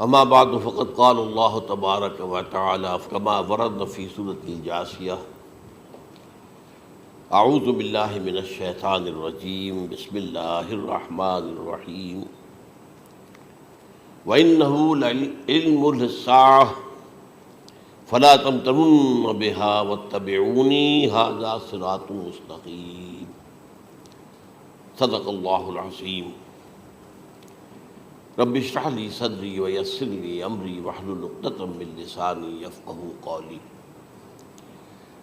اما بعد فقد قال اللہ تبارک و تعالی كما ورد فی سورۃ الجاثیہ اعوذ باللہ من الشیطان الرجیم بسم اللہ الرحمن الرحیم وَإِنَّهُ لَعِلْمٌ لِلسَّاعَةِ فَلَا تَمْتَرُنَّ بِهَا وَاتَّبِعُونِي هَذَا صِرَاطٌ مُسْتَقِيمٌ صدق اللہ العظیم۔ رب اشرح لی صدری ویسر لی امری واحلل عقدۃ من لسانی یفقہوا قولی۔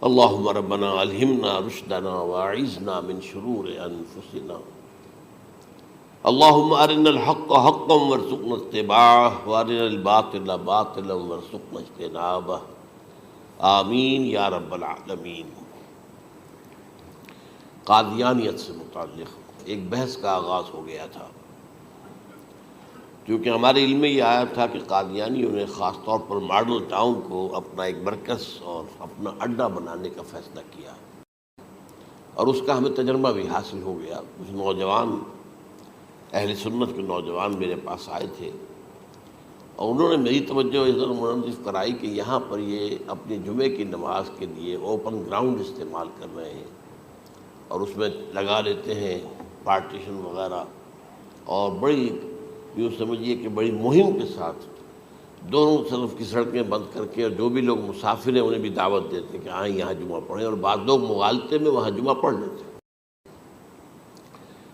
اللہم ربنا الہمنا رشدنا واعذنا من شرور انفسنا۔ اللہم ارنا الحق حقا وارزقنا اتباعہ وارنا الباطل باطلا وارزقنا اجتنابہ، آمین یا رب العالمین۔ قادیانیت سے متعلق ایک بحث کا آغاز ہو گیا تھا، کیونکہ ہمارے علم میں یہ آیا تھا کہ قادیانیوں نے خاص طور پر ماڈل ٹاؤن کو اپنا ایک مرکز اور اپنا اڈا بنانے کا فیصلہ کیا، اور اس کا ہمیں تجربہ بھی حاصل ہو گیا۔ کچھ نوجوان اہل سنت کے نوجوان میرے پاس آئے تھے اور انہوں نے میری توجہ اس طرح منعطف کرائی کہ یہاں پر یہ اپنی جمعے کی نماز کے لیے اوپن گراؤنڈ استعمال کر رہے ہیں اور اس میں لگا لیتے ہیں پارٹیشن وغیرہ، اور بڑی یوں سمجھیے کہ بڑی مہم کے ساتھ دونوں طرف کی سڑکیں بند کر کے، اور جو بھی لوگ مسافر ہیں انہیں بھی دعوت دیتے ہیں کہ آئیں یہاں جمعہ پڑھیں، اور بعض لوگ مغالطے میں وہاں جمعہ پڑھ لیتے ہیں۔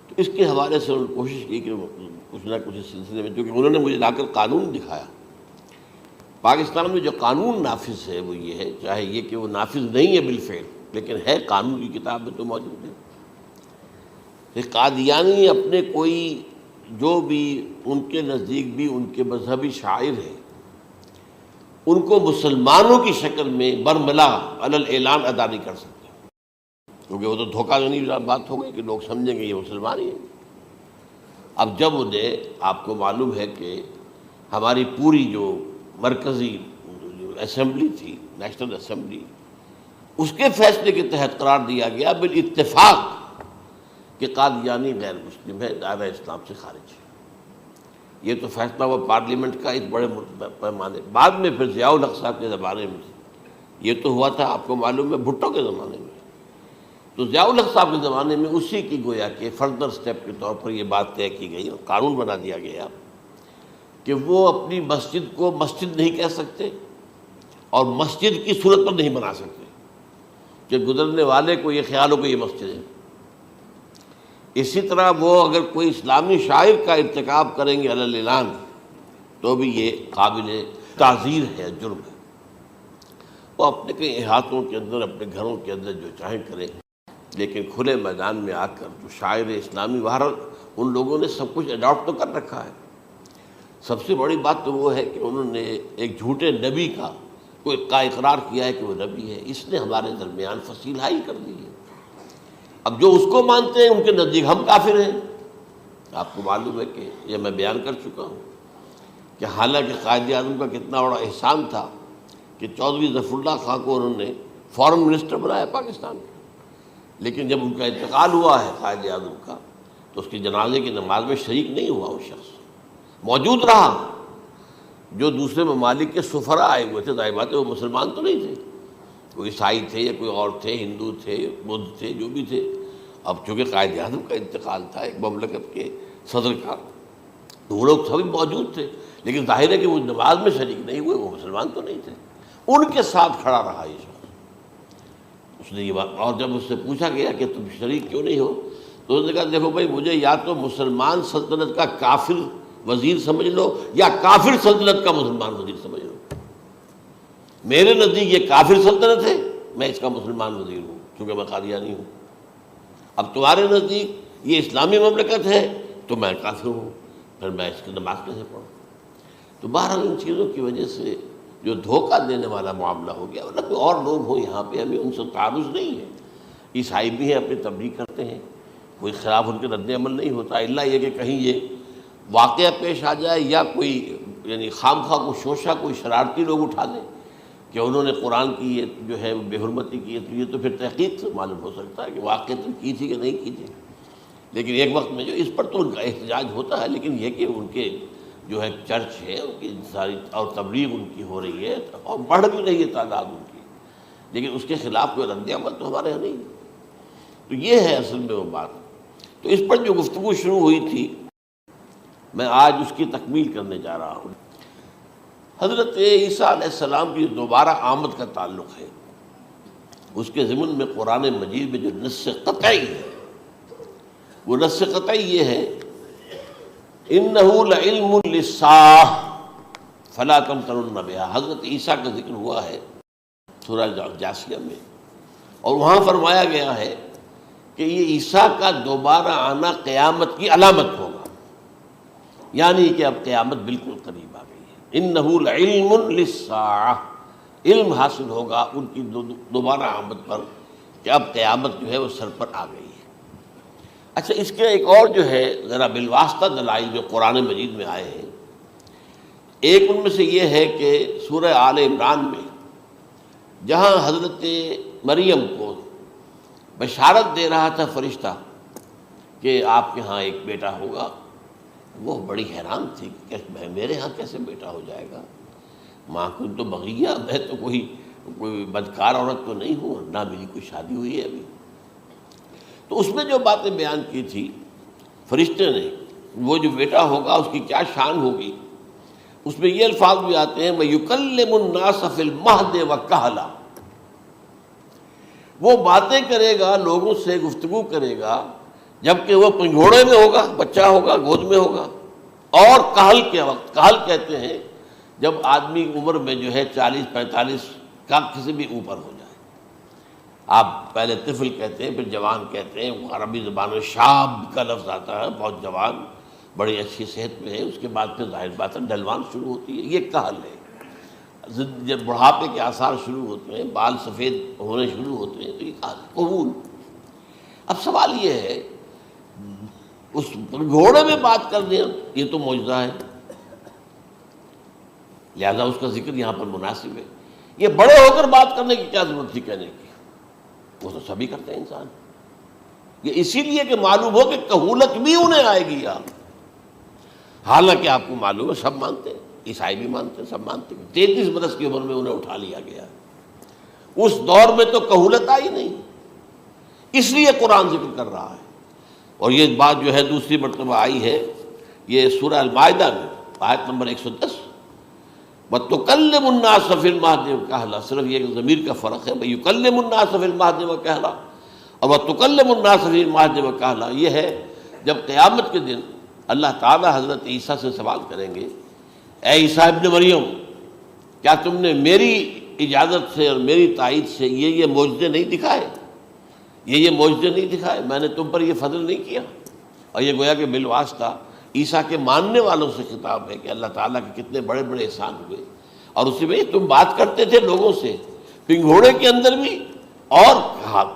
تو اس کے حوالے سے انہوں نے کوشش کی کہ کچھ نہ کچھ اس سلسلے میں، کیونکہ انہوں نے مجھے لا کر قانون دکھایا۔ پاکستان میں جو قانون نافذ ہے وہ یہ ہے، چاہے یہ کہ وہ نافذ نہیں ہے بالفعل، لیکن ہے قانون کی کتاب میں تو موجود ہے کہ قادیانی اپنے کوئی جو بھی ان کے نزدیک بھی ان کے مذہبی شاعر ہیں، ان کو مسلمانوں کی شکل میں برملا علی الاعلان ادا نہیں کر سکتے، کیونکہ وہ تو دھوکہ دینی بات ہو گئی کہ لوگ سمجھیں گے یہ مسلمان ہی ہیں۔ اب جب انہیں، آپ کو معلوم ہے کہ ہماری پوری جو مرکزی اسمبلی تھی، نیشنل اسمبلی، اس کے فیصلے کے تحت قرار دیا گیا بالاتفاق کہ قادیانی غیر مسلم ہے، دائرہ اسلام سے خارج ہے۔ یہ تو فیصلہ ہوا پارلیمنٹ کا اس بڑے پیمانے، بعد میں پھر ضیاء الحق صاحب کے زمانے میں یہ تو ہوا تھا، آپ کو معلوم ہے بھٹو کے زمانے میں، تو ضیاء الحق صاحب کے زمانے میں اسی کی گویا کہ فردر سٹیپ کے طور پر یہ بات طے کی گئی اور قانون بنا دیا گیا کہ وہ اپنی مسجد کو مسجد نہیں کہہ سکتے اور مسجد کی صورت پر نہیں بنا سکتے کہ گزرنے والے کو یہ خیال ہو کہ یہ مسجد ہے۔ اسی طرح وہ اگر کوئی اسلامی شاعر کا ارتکاب کریں گے علی الاعلان تو بھی یہ قابل تعزیر ہے، جرم ہے۔ وہ اپنے کئی احاطوں کے اندر، اپنے گھروں کے اندر جو چاہیں کریں، لیکن کھلے میدان میں آ کر جو شاعر اسلامی بہرحال ان لوگوں نے سب کچھ اڈاپٹ تو کر رکھا ہے۔ سب سے بڑی بات تو وہ ہے کہ انہوں نے ایک جھوٹے نبی کا اقرار کیا ہے کہ وہ نبی ہے، اس نے ہمارے درمیان فصیل ہائی کر دی ہے۔ اب جو اس کو مانتے ہیں ان کے نزدیک ہم کافر ہیں۔ آپ کو معلوم ہے کہ یہ میں بیان کر چکا ہوں کہ حالانکہ قائد اعظم کا کتنا بڑا احسان تھا کہ چودھری ظفر اللہ خان کو انہوں نے فارن منسٹر بنایا پاکستان کا، لیکن جب ان کا انتقال ہوا ہے قائد اعظم کا تو اس کی جنازے کی نماز میں شریک نہیں ہوا، وہ شخص موجود رہا۔ جو دوسرے ممالک کے سفراء آئے ہوئے تھے، ظاہر بات ہے وہ مسلمان تو نہیں تھے، کوئی عیسائی تھے یا کوئی اور تھے، ہندو تھے، بدھ تھے، جو بھی تھے۔ اب چونکہ قائد اعظم کا انتقال تھا ایک مملکت کے صدر کا، تو وہ لوگ سبھی موجود تھے، لیکن ظاہر ہے کہ وہ نماز میں شریک نہیں ہوئے، وہ مسلمان تو نہیں تھے۔ ان کے ساتھ کھڑا رہا یہ شخص۔ اس نے یہ بات، اور جب اس سے پوچھا گیا کہ تم شریک کیوں نہیں ہو تو اس نے کہا دیکھو بھائی، مجھے یا تو مسلمان سلطنت کا کافر وزیر سمجھ لو یا کافر سلطنت کا مسلمان وزیر سمجھ لو۔ میرے نزدیک یہ کافر سلطنت ہے، میں اس کا مسلمان وزیر ہوں کیونکہ میں قادیانی ہوں۔ اب تمہارے نزدیک یہ اسلامی مملکت ہے تو میں کافر ہوں، پھر میں اس کی نماز کیسے پڑھوں؟ تو بہرحال ان چیزوں کی وجہ سے جو دھوکہ دینے والا معاملہ ہو گیا، ورنہ کوئی اور لوگ ہوں یہاں پہ، ہمیں ان سے تعارض نہیں ہے۔ عیسائی بھی ہیں، اپنی تبلیغ کرتے ہیں، کوئی خلاف ان کے رد عمل نہیں ہوتا، الا یہ کہ کہیں یہ واقعہ پیش آ جائے یا کوئی یعنی خام خواہ کو شوشہ کوئی شرارتی لوگ اٹھا دیں کہ انہوں نے قرآن کی یہ جو ہے بے حرمتی کی ہے، تو یہ تو پھر تحقیق سے معلوم ہو سکتا ہے کہ واقعہ کی تھی کہ نہیں کی تھی۔ لیکن ایک وقت میں جو اس پر تو ان کا احتجاج ہوتا ہے، لیکن یہ کہ ان کے جو ہے چرچ ہے ان کی ساری اور تبلیغ ان کی ہو رہی ہے اور بڑھ بھی رہی ہے تعداد ان کی، لیکن اس کے خلاف کوئی رد عمل تو ہمارے یہاں نہیں ہے۔ تو یہ ہے اصل میں وہ بات۔ تو اس پر جو گفتگو شروع ہوئی تھی میں آج اس کی تکمیل کرنے جا رہا ہوں۔ حضرت عیسیٰ علیہ السلام کی دوبارہ آمد کا تعلق ہے، اس کے ضمن میں قرآن مجید میں جو نص قطعی ہے وہ نص قطعی یہ ہے اِنَّهُ لَعِلْمٌ لِلسَّاعَةِ فَلَا تَمْتَرُنَّ بِهَا۔ حضرت عیسیٰ کا ذکر ہوا ہے سورہ جاسیہ میں، اور وہاں فرمایا گیا ہے کہ یہ عیسیٰ کا دوبارہ آنا قیامت کی علامت ہوگا، یعنی کہ اب قیامت بالکل قریب آ گئی ہے۔ اِنَّهُ لَعِلْمٌ لِلسَّاعَةِ، علم حاصل ہوگا ان کی دوبارہ آمد پر کہ اب قیامت جو ہے وہ سر پر آ گئی ہے۔ اچھا، اس کے ایک اور جو ہے ذرا بالواسطہ دلائل جو قرآن مجید میں آئے ہیں، ایک ان میں سے یہ ہے کہ سورہ آل عمران میں جہاں حضرت مریم کو بشارت دے رہا تھا فرشتہ کہ آپ کے ہاں ایک بیٹا ہوگا، وہ بڑی حیران تھی کہ میرے ہاں کیسے بیٹا ہو جائے گا، ماں کو تو بغیہ، میں تو کوئی بدکار عورت تو نہیں ہوں، نہ میری کوئی شادی ہوئی ہے ابھی۔ تو اس میں جو باتیں بیان کی تھی فرشتے نے، وہ جو بیٹا ہوگا اس کی کیا شان ہوگی، اس میں یہ الفاظ بھی آتے ہیں وَيُكَلِّمُ النَّاسَ فِي الْمَهْدِ وَكَهْلًا، وہ باتیں کرے گا، لوگوں سے گفتگو کرے گا جبکہ وہ پنگھوڑے میں ہوگا، بچہ ہوگا، گود میں ہوگا، اور کہل کے وقت، کہل کہتے ہیں جب آدمی عمر میں جو ہے 40-45 کا کسی بھی اوپر ہو جائے، آپ پہلے طفل کہتے ہیں پھر جوان کہتے ہیں، عربی زبان میں شاب کا لفظ آتا ہے، بہت جوان، بڑی اچھی صحت میں ہے، اس کے بعد پھر ظاہر بات ہے ڈلوان شروع ہوتی ہے، یہ کہل ہے۔ جب بڑھاپے کے آثار شروع ہوتے ہیں، بال سفید ہونے شروع ہوتے ہیں، تو یہ کہل، قبول۔ اب سوال یہ ہے اس گھوڑے میں بات کر دیں، یہ تو معجزہ ہے، لہذا اس کا ذکر یہاں پر مناسب ہے۔ یہ بڑے ہو کر بات کرنے کی کیا ضرورت تھی کہنے کی، وہ تو سبھی کرتے ہیں انسان، یہ اسی لیے کہ معلوم ہو کہ کہولت بھی انہیں آئے گی یار، حالانکہ آپ کو معلوم ہے سب مانتے ہیں، عیسائی بھی مانتے ہیں، سب مانتے ہیں، 33 برس کی عمر میں انہیں اٹھا لیا گیا، اس دور میں تو کہولت آئی نہیں، اس لیے قرآن ذکر کر رہا ہے۔ اور یہ بات جو ہے دوسری مرتبہ آئی ہے یہ سورہ المائدہ میں آیت نمبر 110 وَتُكَلِّمُ النَّاسَ فِي الْمَهْدِ وَكَهْلًا، صرف یہ ضمیر کا فرق ہے، وَيُكَلِّمُ النَّاسَ فِي الْمَهْدِ وَكَهْلًا، اور وَتُكَلِّمُ النَّاسَ فِي الْمَهْدِ وَكَهْلًا یہ ہے جب قیامت کے دن اللہ تعالیٰ حضرت عیسیٰ سے سوال کریں گے، اے عیسیٰ ابن مریم، کیا تم نے میری اجازت سے اور میری تائید سے یہ معجزے نہیں دکھائے، یہ معجزے نہیں دکھائے، میں نے تم پر یہ فضل نہیں کیا؟ اور یہ گویا کہ بالواسطہ عیسیٰ کے ماننے والوں سے خطاب ہے کہ اللہ تعالیٰ کے کتنے بڑے بڑے احسان ہوئے، اور اسی میں تم بات کرتے تھے لوگوں سے پنگھوڑے کے اندر بھی اور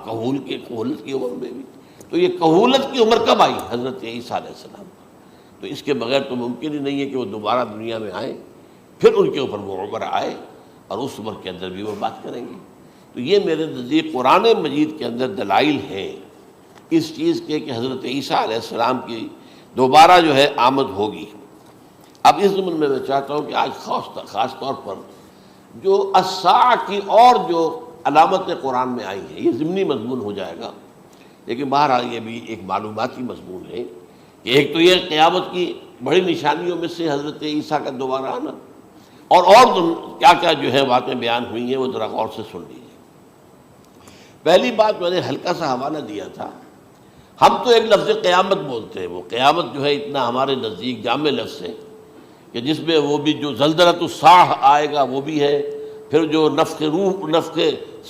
کہولت کی عمر میں بھی، تو یہ کہولت کی عمر کب آئی؟ حضرت عیسیٰ علیہ السلام، تو اس کے بغیر تو ممکن ہی نہیں ہے کہ وہ دوبارہ دنیا میں آئیں، پھر ان کے اوپر وہ عمر آئے اور اس عمر کے اندر بھی وہ بات کریں گے۔ تو یہ میرے نزدیک قرآن مجید کے اندر دلائل ہیں اس چیز کے کہ حضرت عیسیٰ علیہ السلام کی دوبارہ جو ہے آمد ہوگی۔ اب اس ضمن میں چاہتا ہوں کہ آج خاص طور پر جو الساعہ کی اور جو علامتیں قرآن میں آئی ہیں، یہ ضمنی مضمون ہو جائے گا، لیکن بہرحال یہ بھی ایک معلوماتی مضمون ہے کہ ایک تو یہ قیامت کی بڑی نشانیوں میں سے حضرت عیسیٰ کا دوبارہ آنا، اور کیا کیا جو ہے باتیں بیان ہوئی ہیں وہ ذرا غور سے سن لیجیے۔ پہلی بات میں نے ہلکا سا حوالہ دیا تھا، ہم تو ایک لفظ قیامت بولتے ہیں، وہ قیامت جو ہے اتنا ہمارے نزدیک جامع لفظ ہے کہ جس میں وہ بھی جو زلزلۃ الساعہ آئے گا وہ بھی ہے، پھر جو نفخ روح نفخ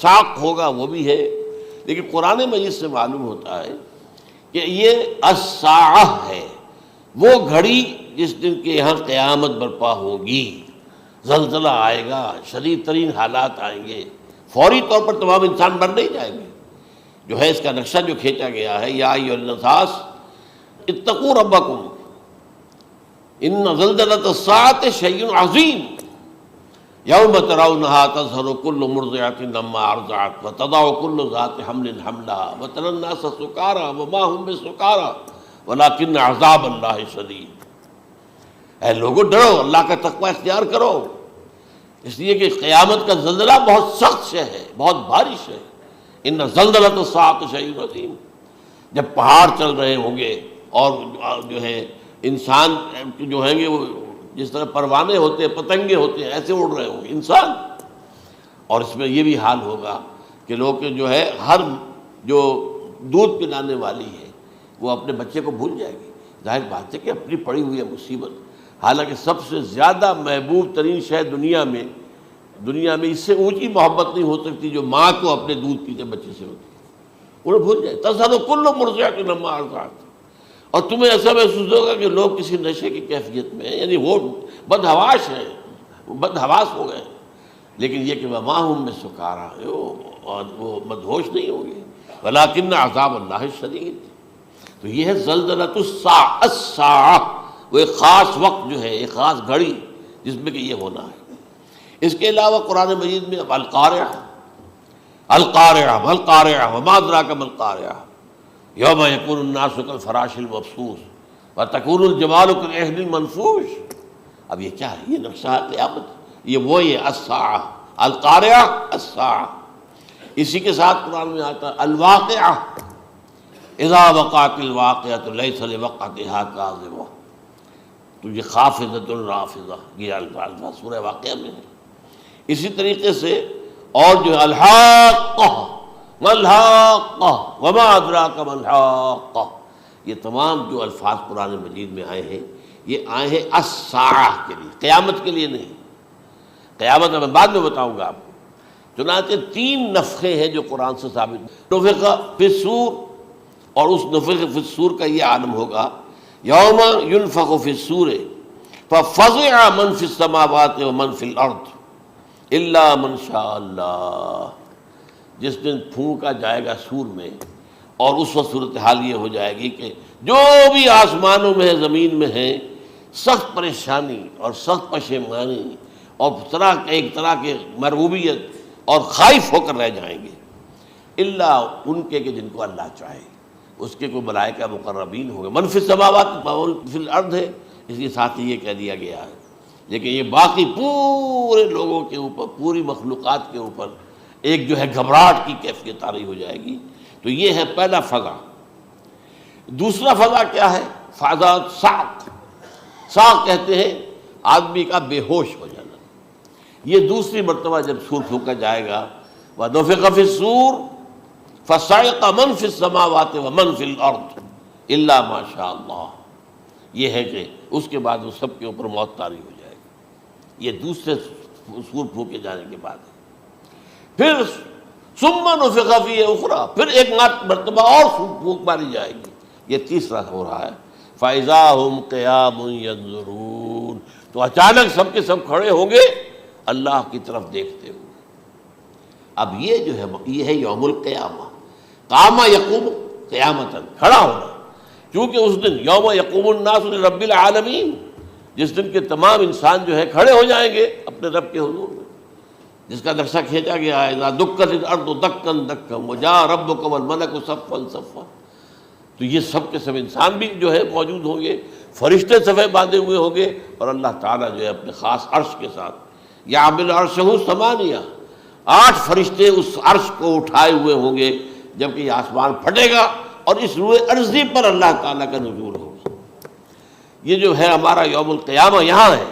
ساق ہوگا وہ بھی ہے، لیکن قرآن مجید سے معلوم ہوتا ہے کہ یہ الساعہ ہے، وہ گھڑی جس دن کے یہاں قیامت برپا ہوگی، زلزلہ آئے گا، شدید ترین حالات آئیں گے، فوری طور پر تمام انسان مر نہیں جائیں گے۔ جو ہے اس کا نقشہ جو کھینچا گیا ہے، یا ایھا الناس اتقوا ربکم ان زلزلۃ الساعۃ شیء عظیم یوم ترونھا تذہل کل مرضعۃ عما ارضعت وتضع کل ذات حمل حملھا وتری الناس سکارى وما هم بسکارى ولکن عذاب اللہ شدید۔ اے لوگوں ڈرو، اللہ کا تقوی اختیار کرو، اس لیے کہ قیامت کا زلزلہ بہت سخت شے ہے، بہت بھاری شے ہے۔ ان زلزلۃ الساعۃ شیء عظیم، جب پہاڑ چل رہے ہوں گے اور جو ہے انسان جو ہیں گے وہ جس طرح پروانے ہوتے ہیں، پتنگے ہوتے ہیں، ایسے اڑ رہے ہوں گے انسان، اور اس میں یہ بھی حال ہوگا کہ لوگ جو ہے ہر جو دودھ پلانے والی ہے وہ اپنے بچے کو بھول جائے گی۔ ظاہر بات ہے کہ اپنی پڑی ہوئی ہے مصیبت، حالانکہ سب سے زیادہ محبوب ترین شے دنیا میں اس سے اونچی محبت نہیں ہو سکتی جو ماں کو اپنے دودھ پیتے بچے سے ہوتی ہے، انہیں بھول جائے۔ تذہب کل مرضعۃ عما ارضعت، اور تمہیں ایسا محسوس ہوگا کہ لوگ کسی نشے کی کیفیت میں ہیں، یعنی وہ بدحواش ہیں، بدحواس ہو گئے، لیکن یہ کہ وما ہم بسکارى، اور وہ مدہوش نہیں ہوں گے، ولکن عذاب اللہ شدید۔ تو یہ ہے زلزلۃ الساعہ، وہ ایک خاص وقت جو ہے، ایک خاص گھڑی جس میں کہ یہ ہونا ہے۔ اس کے علاوہ قرآن مجید میں القارعہ، القارعہ والقارعہ وما ادراک ما القارعہ، یوم یکون الناس کالفراش المبثوث وتکون الجبال کالعہن المنفوش۔ اب یہ کیا ہے؟ یہ نقشہ قیامت، یہ الساعہ، القارعہ الساعہ۔ اسی کے ساتھ قرآن میں آتا ہے الواقعہ، اذا وقعت الواقعۃ لیس لوقعتها کاذبہ، تو یہ خافضۃ رافضہ، یہ الفاظ سورہ واقعہ میں ہے۔ اسی طریقے سے اور جو ہے الحاقہ، ما الحاقہ وما ادراک ما الحاقہ، یہ تمام جو الفاظ قرآن مجید میں آئے ہیں یہ آئے ہیں الساعہ کے لیے، قیامت کے لیے نہیں۔ قیامت میں بعد میں بتاؤں گا آپ کو۔ چنانچہ 3 نفخے ہیں جو قرآن سے ثابت، نفخ فی الصور، اور اس نفخ فی الصور کا یہ عالم ہوگا یوم ینفخ فی الصور ففزع من فی السماوات ومن فی الارض الا من شاء اللہ، جس دن پھونکا جائے گا سور میں، اور اس وقت صورتحال یہ ہو جائے گی کہ جو بھی آسمانوں میں ہے، زمین میں ہے، سخت پریشانی اور سخت پشیمانی اور ایک طرح کے مرعوبیت اور خائف ہو کر رہ جائیں گے، الا ان کے کہ جن کو اللہ چاہے، اس کے کوئی ملائکہ مقربین ہوں گے۔ من فی السماوات فی الارض ہے، اس کے ساتھ ہی یہ کہہ دیا گیا ہے، لیکن یہ باقی پورے لوگوں کے اوپر، پوری مخلوقات کے اوپر ایک جو ہے گھبراہٹ کی کیفیت طاری ہو جائے گی۔ تو یہ ہے پہلا فضا۔ دوسرا فضا کیا ہے؟ فضا صعق، صعق کہتے ہیں آدمی کا بے ہوش ہو جانا۔ یہ دوسری مرتبہ جب سور پھونکا جائے گا، وَنُفِخَ فِي الصُّورِ فَصَعِقَ مَن فِي السَّمَاوَاتِ وَمَن فِي الْأَرْضِ إِلَّا مَا شَاءَ اللَّهُ، یہ ہے کہ اس کے بعد وہ سب کے اوپر موت طاری ہو جائے گی۔ یہ دوسرے سور پھونکے جانے کے بعد ہے۔ پھر ثُمَّ نُفِخَ فِيهِ أُخْرَى، پھر ایک مرتبہ اور پھونک ماری جائے گی، یہ تیسرا ہو رہا ہے۔ فَإِذَا هُمْ قِيَامٌ يَنظُرُونَ، تو اچانک سب کے سب کھڑے ہوں گے اللہ کی طرف دیکھتے ہوئے۔ اب یہ جو ہے یہ ہے یوم القیامہ، قام یقوم قیامتاً، کھڑا ہونا، کیونکہ اس دن یوم یقوم الناس لرب العالمین، جس دن کے تمام انسان جو ہے کھڑے ہو جائیں گے اپنے رب کے حضور میں، جس کا نقشہ کھینچا گیا ہے اذا دکت الارض دکا دکا وجاء ربک والملک صفا صفا۔ تو یہ سب کے سب انسان بھی جو ہے موجود ہوں گے، فرشتے صفے باندھے ہوئے ہوں گے، اور اللہ تعالیٰ جو ہے اپنے خاص عرش کے ساتھ، یحمل عرشہ ثمانیہ، 8 فرشتے اس عرش کو اٹھائے ہوئے ہوں گے، جبکہ یہ آسمان پھٹے گا اور اس روئے ارضی پر اللہ تعالیٰ کا نزول ہوگا۔ یہ جو ہے ہمارا یوم القیامہ یہاں ہے،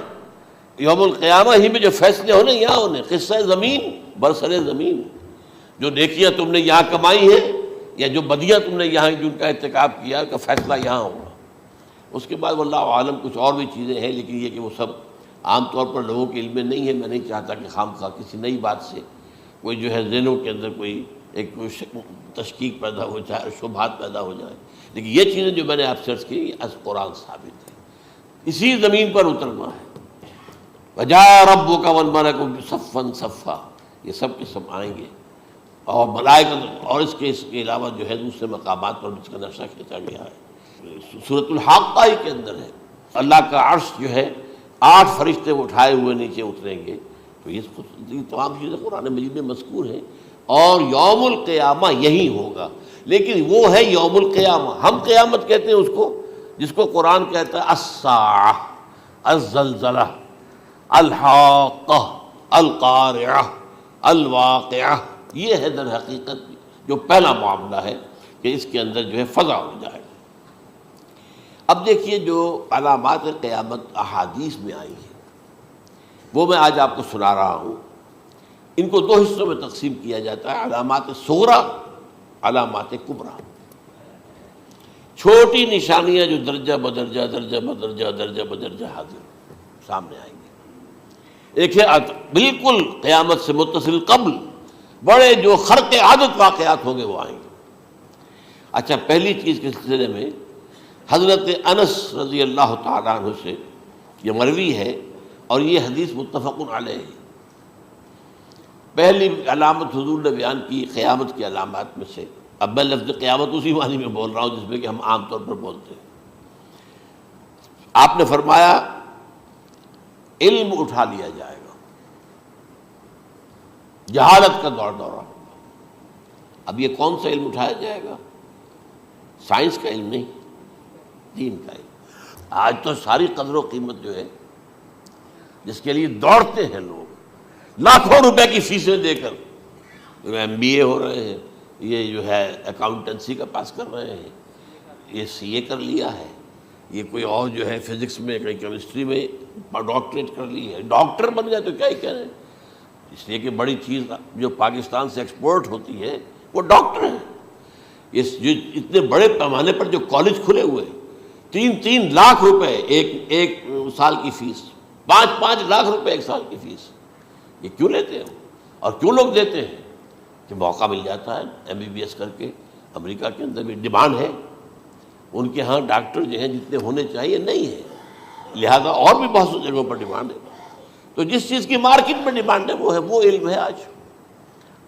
یوم القیامہ ہی میں جو فیصلے ہونے یہاں ہونے، قصہ زمین برسر زمین، جو نیکیاں تم نے یہاں کمائی ہیں یا جو بدیاں تم نے یہاں جن کا ارتکاب کیا کا فیصلہ یہاں ہوگا۔ اس کے بعد واللہ عالم کچھ اور بھی چیزیں ہیں، لیکن یہ کہ وہ سب عام طور پر لوگوں کے علم میں نہیں ہے۔ میں نہیں چاہتا کہ خام خواہ کسی نئی بات سے کوئی جو ہے ذہنوں کے اندر کوئی ایک تشکیک پیدا ہو جائے اور شبہات پیدا ہو جائے، لیکن یہ چیزیں جو میں نے آپ سرچ کی از قرآن ثابت ہے، اسی زمین پر اترنا ہے۔ وجاء ربک والملک صفا صفا، یہ سب کے سب آئیں گے، اور ملائکہ، اور اس کے علاوہ جو ہے دوسرے مقامات پر جس کا نقشہ کھینچا گیا ہے سورۃ الحاقہ ہی کے اندر ہے۔ اللہ کا عرش جو ہے 8 فرشتے اٹھائے ہوئے نیچے اتریں گے۔ تو یہ تمام چیزیں قرآن مجید میں مذکور ہیں، اور یوم القیامہ یہی ہوگا، لیکن وہ ہے یوم القیامہ۔ ہم قیامت کہتے ہیں اس کو جس کو قرآن کہتا ہے الساعہ، الزلزلہ، الحاقہ، القارعہ، الواقعہ، یہ ہے در حقیقت جو پہلا معاملہ ہے کہ اس کے اندر جو ہے فضا ہو جائے۔ اب دیکھیے جو علامات قیامت احادیث میں آئی ہیں وہ میں آج آپ کو سنا رہا ہوں۔ ان کو دو حصوں میں تقسیم کیا جاتا ہے، علامات صغریٰ، علامات کبریٰ۔ چھوٹی نشانیاں جو درجہ بدرجہ درجہ بدرجہ درجہ بدرجہ حاضر سامنے آئیں گے۔ ایک ہے بالکل قیامت سے متصل قبل بڑے جو خرق عادت واقعات ہوں گے وہ آئیں گے۔ اچھا، پہلی چیز کے سلسلے میں حضرت انس رضی اللہ تعالیٰ عنہ سے یہ مروی ہے اور یہ حدیث متفق علیہ ہے۔ پہلی علامت حضور نے بیان کی قیامت کی علامات میں سے، اب میں لفظ قیامت اسی معنی میں بول رہا ہوں جس میں کہ ہم عام طور پر بولتے ہیں۔ آپ نے فرمایا علم اٹھا لیا جائے گا، جہالت کا دورہ ہوگا۔ اب یہ کون سا علم اٹھایا جائے گا؟ سائنس کا علم نہیں، دین کا علم۔ آج تو ساری قدر و قیمت جو ہے جس کے لیے دوڑتے ہیں لوگ، لاکھوں روپے کی فیسیں دے کر ایم بی اے ہو رہے ہیں، یہ جو ہے اکاؤنٹنسی کا پاس کر رہے ہیں، یہ سی اے کر لیا ہے، یہ کوئی اور جو ہے فزکس میں کوئی کیمسٹری میں ڈاکٹریٹ کر لی ہے، ڈاکٹر بن گئے تو کیا ہی کہہ رہے ہیں۔ اس لیے کہ بڑی چیز جو پاکستان سے ایکسپورٹ ہوتی ہے وہ ڈاکٹر ہیں۔ جو اتنے بڑے پیمانے پر جو کالج کھلے ہوئے ہیں، 3 لاکھ روپے ایک سال کی فیس، 5 لاکھ روپے ایک سال کی فیس، یہ کیوں لیتے ہیں اور کیوں لوگ دیتے ہیں؟ کہ موقع مل جاتا ہے ایم بی بی ایس کر کے۔ امریکہ کے اندر بھی ڈیمانڈ ہے، ان کے ہاں ڈاکٹر جو ہیں جتنے ہونے چاہیے نہیں ہے، لہذا اور بھی بہت سی جگہوں پر ڈیمانڈ ہے۔ تو جس چیز کی مارکیٹ میں ڈیمانڈ ہے وہ علم ہے۔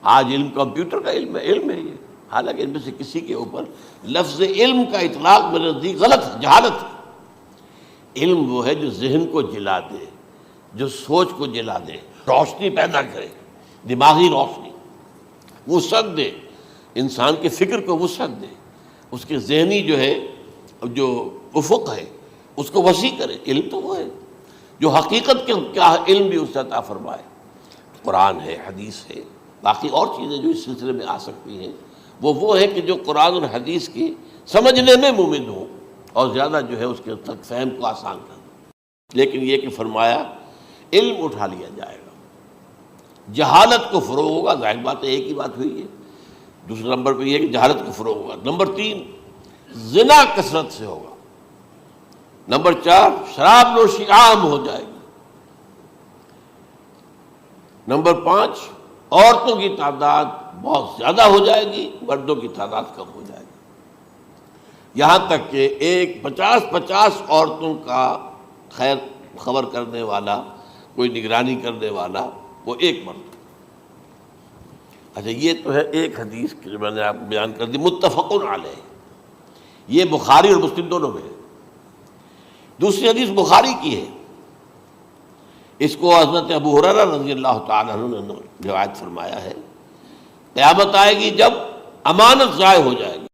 آج علم کمپیوٹر کا علم ہے یہ، حالانکہ ان میں سے کسی کے اوپر لفظ علم کا اطلاق میرے نزدیک غلط ہے، جہالت ہے۔ علم وہ ہے جو ذہن کو جلا دے، جو سوچ کو جلا دے، روشنی پیدا کرے، دماغی روشنی، وسعت دے، انسان کے فکر کو وسعت دے، اس کے ذہنی جو ہے جو افق ہے اس کو وسیع کرے۔ علم تو وہ ہے جو حقیقت کے کیا علم بھی اس سے عطا فرمائے۔ قرآن ہے، حدیث ہے، باقی اور چیزیں جو اس سلسلے میں آ سکتی ہیں وہ ہے کہ جو قرآن اور حدیث کی سمجھنے میں مومن ہوں اور زیادہ جو ہے اس کے تک فہم کو آسان کر دیں۔ لیکن یہ کہ فرمایا علم اٹھا لیا جائے گا، جہالت کو فروغ ہوگا۔ ظاہر بات ہے ایک ہی بات ہوئی ہے۔ دوسرے نمبر پہ یہ کہ جہالت کو فروغ ہوگا۔ نمبر 3 زنا کثرت سے ہوگا۔ نمبر 4 شراب نوشی عام ہو جائے گی۔ نمبر 5 عورتوں کی تعداد بہت زیادہ ہو جائے گی، مردوں کی تعداد کم ہو جائے گی، یہاں تک کہ 50 عورتوں کا خیر خبر کرنے والا، کوئی نگرانی کرنے والا، وہ ایک مرد۔ اچھا، یہ تو ہے ایک حدیث جو میں نے آپ کو بیان کر دی، متفق علیہ، یہ بخاری اور مسلم دونوں میں ہے۔ دوسری حدیث بخاری کی ہے، اس کو حضرت ابو ہریرہ رضی اللہ تعالیٰ عنہ نے روایت فرمایا ہے، قیامت آئے گی جب امانت ضائع ہو جائے گی۔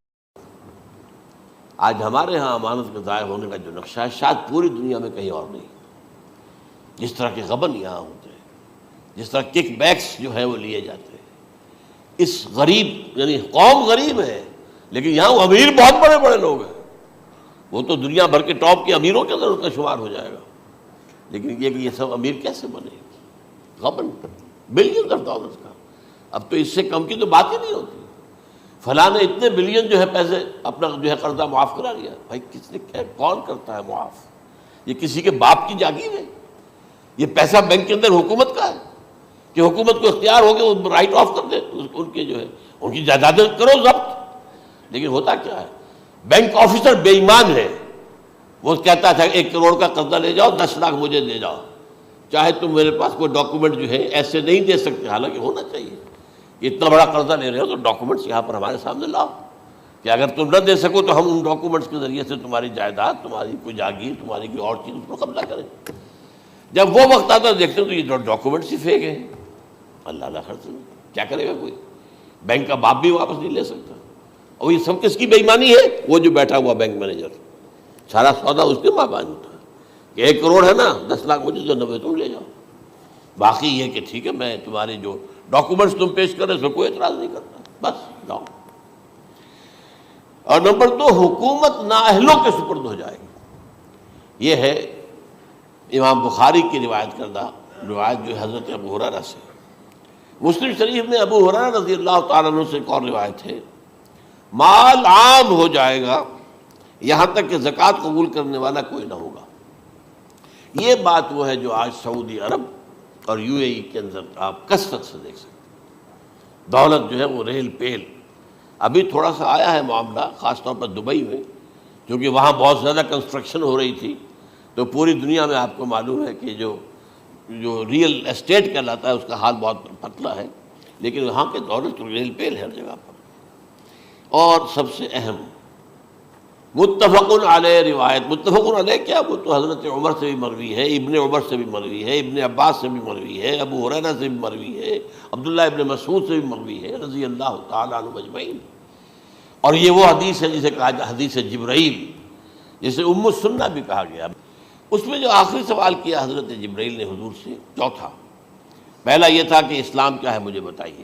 آج ہمارے ہاں امانت کے ضائع ہونے کا جو نقشہ ہے شاید پوری دنیا میں کہیں اور نہیں۔ جس طرح کے غبن یہاں ہوتے ہیں، جس طرح کک بیکس جو ہے وہ لیے جاتے ہیں، اس غریب یعنی قوم غریب ہے لیکن یہاں وہ امیر بہت بڑے بڑے لوگ ہیں، وہ تو دنیا بھر کے ٹاپ کے امیروں کے اندر ان کا شمار ہو جائے گا۔ لیکن یہ کہ یہ سب امیر کیسے بنے؟ غبن بلین آف ڈالرز کا، اب تو اس سے کم کی تو بات ہی نہیں ہوتی۔ فلاں نے اتنے بلین جو ہے پیسے اپنا جو ہے قرضہ معاف کرا لیا۔ بھائی کس نے کیا، کون کرتا ہے معاف؟ یہ کسی کے باپ کی جاگیر ہے؟ یہ پیسہ بینک کے اندر حکومت کا ہے کہ حکومت کو اختیار ہو کے وہ رائٹ آف کر دے ان کے جو ہے ان کی جائیدادیں کرو ضبط۔ لیکن ہوتا کیا ہے، بینک آفیسر بے ایمان ہے، وہ کہتا تھا 1 کروڑ کا قرضہ لے جاؤ، 10 لاکھ مجھے دے جاؤ، چاہے تم میرے پاس کوئی ڈاکومنٹ جو ہے ایسے نہیں دے سکتے، حالانکہ ہونا چاہیے کہ اتنا بڑا قرضہ لے رہے ہو تو ڈاکومنٹس یہاں پر ہمارے سامنے لاؤ کہ اگر تم نہ دے سکو تو ہم ان ڈاکومنٹس کے ذریعے سے تمہاری جائیداد، تمہاری کوئی جاگیر، تمہاری کوئی اور چیز اس کو قبضہ کریں۔ جب وہ وقت آتا ہے دیکھتے ہیں تو یہ ڈاکومنٹس ہی فیک ہیں۔ اللہ اللہ خرچ کیا کرے گا کوئی؟ بینک کا باپ بھی واپس نہیں لے سکتا۔ اور یہ سب کس کی بے ایمانی ہے؟ وہ جو بیٹھا ہوا بینک مینیجر، سارا سودا اس کے ماں باپ ہوتا ہے، کہ 1 کروڑ ہے نا، 10 لاکھ مجھے دو، 90 تم لے جاؤ، باقی یہ کہ ٹھیک ہے میں تمہارے جو ڈاکومنٹس تم پیش کر رہے اس میں کوئی اعتراض نہیں کرتا، بس جاؤ۔ اور نمبر 2، حکومت نااہلوں کے سپرد ہو جائے گی۔ یہ ہے امام بخاری کی روایت کردہ روایت جو حضرت ابو ہریرہ سے۔ مسلم شریف میں ابو ہریرہ رضی اللہ تعالیٰ عنہ سے ایک اور روایت ہے، مال عام ہو جائے گا یہاں تک کہ زکوٰۃ قبول کرنے والا کوئی نہ ہوگا۔ یہ بات وہ ہے جو آج سعودی عرب اور UAE کے اندر آپ کثرت سے دیکھ سکتے ہیں۔ دولت جو ہے وہ ریل پیل، ابھی تھوڑا سا آیا ہے معاملہ خاص طور پر دبئی میں، کیونکہ وہاں بہت زیادہ کنسٹرکشن ہو رہی تھی، تو پوری دنیا میں آپ کو معلوم ہے کہ جو ریئل اسٹیٹ کہلاتا ہے اس کا حال بہت پتلا ہے، لیکن وہاں کے دولت ریل پیل ہے ہر جگہ پر۔ اور سب سے اہم متفق علیہ روایت، متفق علیہ کیا، وہ تو حضرت عمر سے بھی مروی ہے، ابن عمر سے بھی مروی ہے، ابن عباس سے بھی مروی ہے، ابو ہریرہ سے بھی مروی ہے، عبداللہ ابن مسعود سے بھی مروی ہے رضی اللہ تعالیٰ عنہ اجمعین۔ اور یہ وہ حدیث ہے جسے کہا جائے حدیث جبرائیل، جسے ام السنہ بھی کہا گیا۔ اس میں جو آخری سوال کیا حضرت جبرائیل نے حضور سے، چوتھا، پہلا یہ تھا کہ اسلام کیا ہے مجھے بتائیے،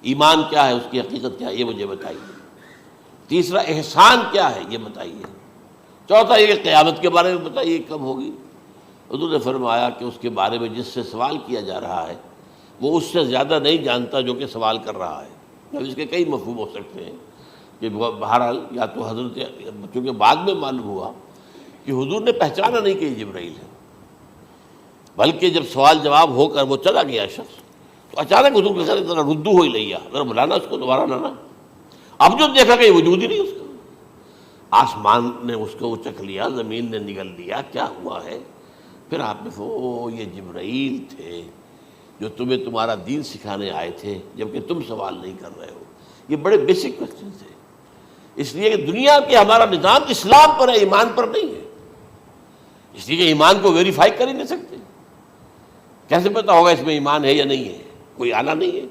ایمان کیا ہے، اس کی حقیقت کیا ہے یہ مجھے بتائیے، تیسرا احسان کیا ہے یہ بتائیے، چوتھا یہ کہ قیامت کے بارے میں بتائیے کب ہوگی۔ حضور نے فرمایا کہ اس کے بارے میں جس سے سوال کیا جا رہا ہے وہ اس سے زیادہ نہیں جانتا جو کہ سوال کر رہا ہے۔ اب اس کے کئی مفہوم ہو سکتے ہیں کہ بہرحال یا تو حضرت، چونکہ بعد میں معلوم ہوا کہ حضور نے پہچانا نہیں کہ یہ جبرائیل ہے، بلکہ جب سوال جواب ہو کر وہ چلا گیا شخص تو اچانک حضور کے ساتھ ذرا ردو ہو ہی لیا، ذرا بلانا اس کو دوبارہ لانا۔ اب جو دیکھا کہ یہ وجود ہی نہیں اس کا، آسمان نے اس کو چکھ لیا، زمین نے نگل لیا، کیا ہوا ہے؟ پھر آپ نے یہ جبرائیل تھے جو تمہیں تمہارا دین سکھانے آئے تھے، جبکہ تم سوال نہیں کر رہے ہو۔ یہ بڑے بیسک کوسچن تھے، اس لیے کہ دنیا کے ہمارا نظام اسلام پر ہے، ایمان پر نہیں ہے، اس لیے کہ ایمان کو ویریفائی کر ہی نہیں سکتے۔ کیسے پتہ ہوگا اس میں ایمان ہے یا نہیں ہے؟ کوئی آلہ نہیں ہے،